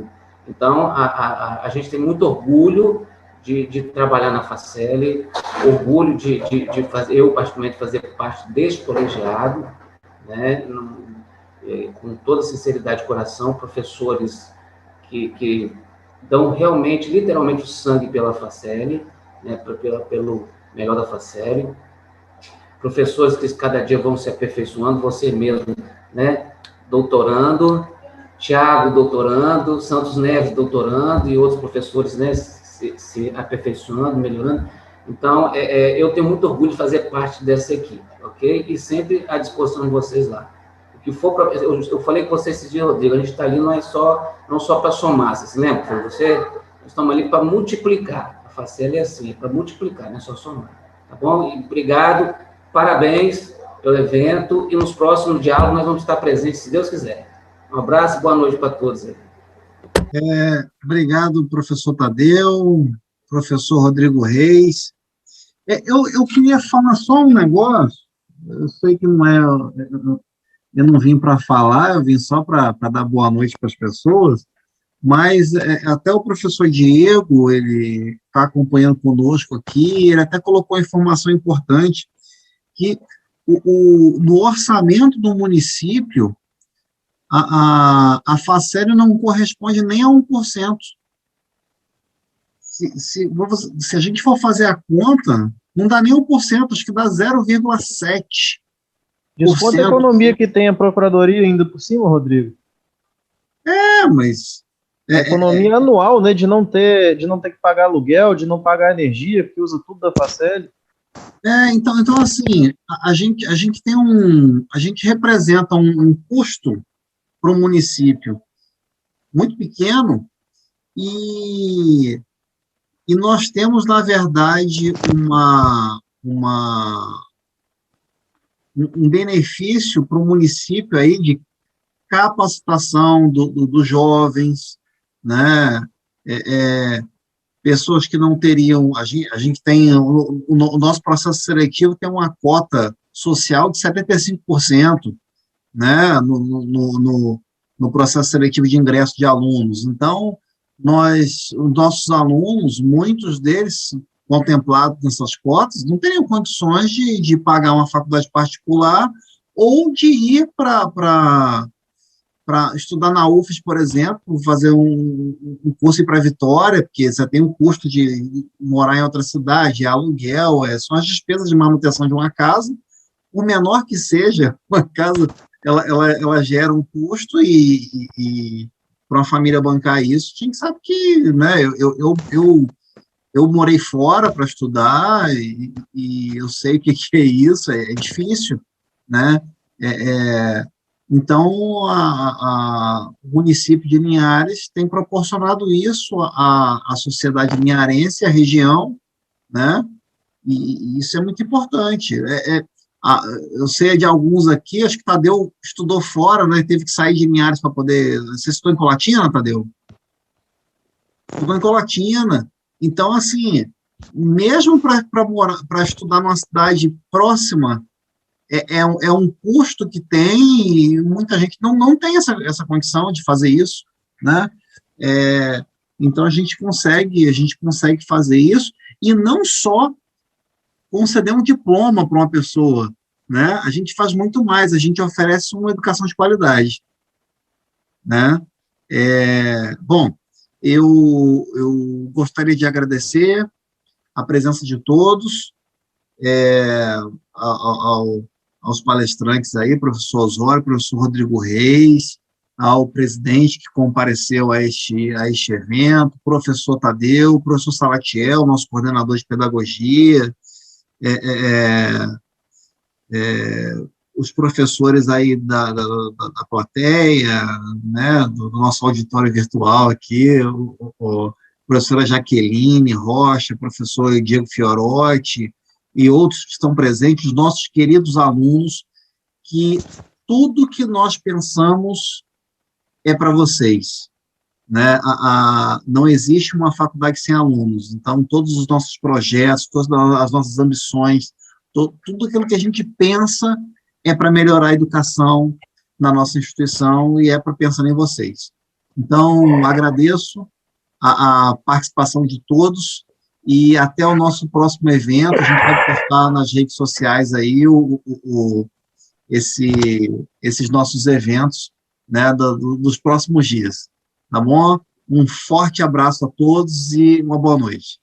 então a gente tem muito orgulho de trabalhar na Faceli, orgulho de fazer, eu particularmente fazer parte deste colegiado, né, com toda sinceridade de coração, professores que dão realmente, literalmente o sangue pela Faceli, né, pelo melhor da Faceli, professores que cada dia vão se aperfeiçoando, você mesmo, né, doutorando, Tiago doutorando, Santos Neves doutorando e outros professores, né, se aperfeiçoando, melhorando. Então, eu tenho muito orgulho de fazer parte dessa equipe, ok? E sempre à disposição de vocês lá. O que for para... Eu falei com vocês esse dia, Rodrigo, a gente está ali não só para somar, você se lembra? Nós estamos ali para multiplicar. A Faceli é assim, é para multiplicar, não é só somar. Tá bom? E obrigado, parabéns pelo evento, e nos próximos diálogos nós vamos estar presentes, se Deus quiser. Um abraço e boa noite para todos. Obrigado, professor Tadeu, professor Rodrigo Reis. Eu queria falar só um negócio, eu sei que não é... Eu não vim para falar, eu vim só para dar boa noite para as pessoas, mas até o professor Diego, ele está acompanhando conosco aqui, ele até colocou informação importante, que no orçamento do município, a Facel não corresponde nem a 1%. Se a gente for fazer a conta, não dá nem 1%, acho que dá 0,7%. Desconta a economia que tem a Procuradoria ainda por cima, Rodrigo. Mas... A economia anual, né, de não ter que pagar aluguel, de não pagar energia, porque usa tudo da Facel. Então assim, a gente representa um custo para o município muito pequeno e nós temos, na verdade, um benefício para o município aí de capacitação dos jovens, né? Pessoas que não teriam... A gente tem... O nosso processo seletivo tem uma cota social de 75%, né? No processo seletivo de ingresso de alunos. Então, os nossos alunos, muitos deles contemplados nessas cotas, não teriam condições de pagar uma faculdade particular ou de ir para estudar na UFES, por exemplo, fazer um curso para Vitória, porque você tem o custo de morar em outra cidade, aluguel, são as despesas de manutenção de uma casa, o menor que seja, uma casa, ela gera um custo e para uma família bancar isso, a gente sabe que, né, eu morei fora para estudar e eu sei o que é isso, é difícil, né? Então, o município de Linhares tem proporcionado isso à sociedade linharense, à região, né? E isso é muito importante. Eu sei de alguns aqui, acho que Tadeu estudou fora, né? Teve que sair de Linhares para poder... Você estudou em Colatina, Tadeu? Estudou em Colatina. Então, assim, mesmo para estudar numa cidade próxima, é um custo que tem, e muita gente não tem essa condição de fazer isso, né? Então, a gente consegue fazer isso, e não só conceder um diploma para uma pessoa, né? A gente faz muito mais, a gente oferece uma educação de qualidade, né? Bom, eu gostaria de agradecer a presença de todos, aos palestrantes aí, professor Osório, professor Rodrigo Reis, ao presidente que compareceu a este evento, professor Tadeu, professor Salatiel, nosso coordenador de pedagogia, os professores aí da plateia, né, do nosso auditório virtual aqui, a professora Jaqueline Rocha, professor Diego Fiorotti, e outros que estão presentes, os nossos queridos alunos, que tudo que nós pensamos é para vocês, né? Não existe uma faculdade sem alunos, então todos os nossos projetos, todas as nossas ambições, tudo aquilo que a gente pensa é para melhorar a educação na nossa instituição e é para pensar em vocês. Então, agradeço a participação de todos e até o nosso próximo evento. A gente vai postar nas redes sociais aí esses nossos eventos, né, dos próximos dias, tá bom? Um forte abraço a todos e uma boa noite.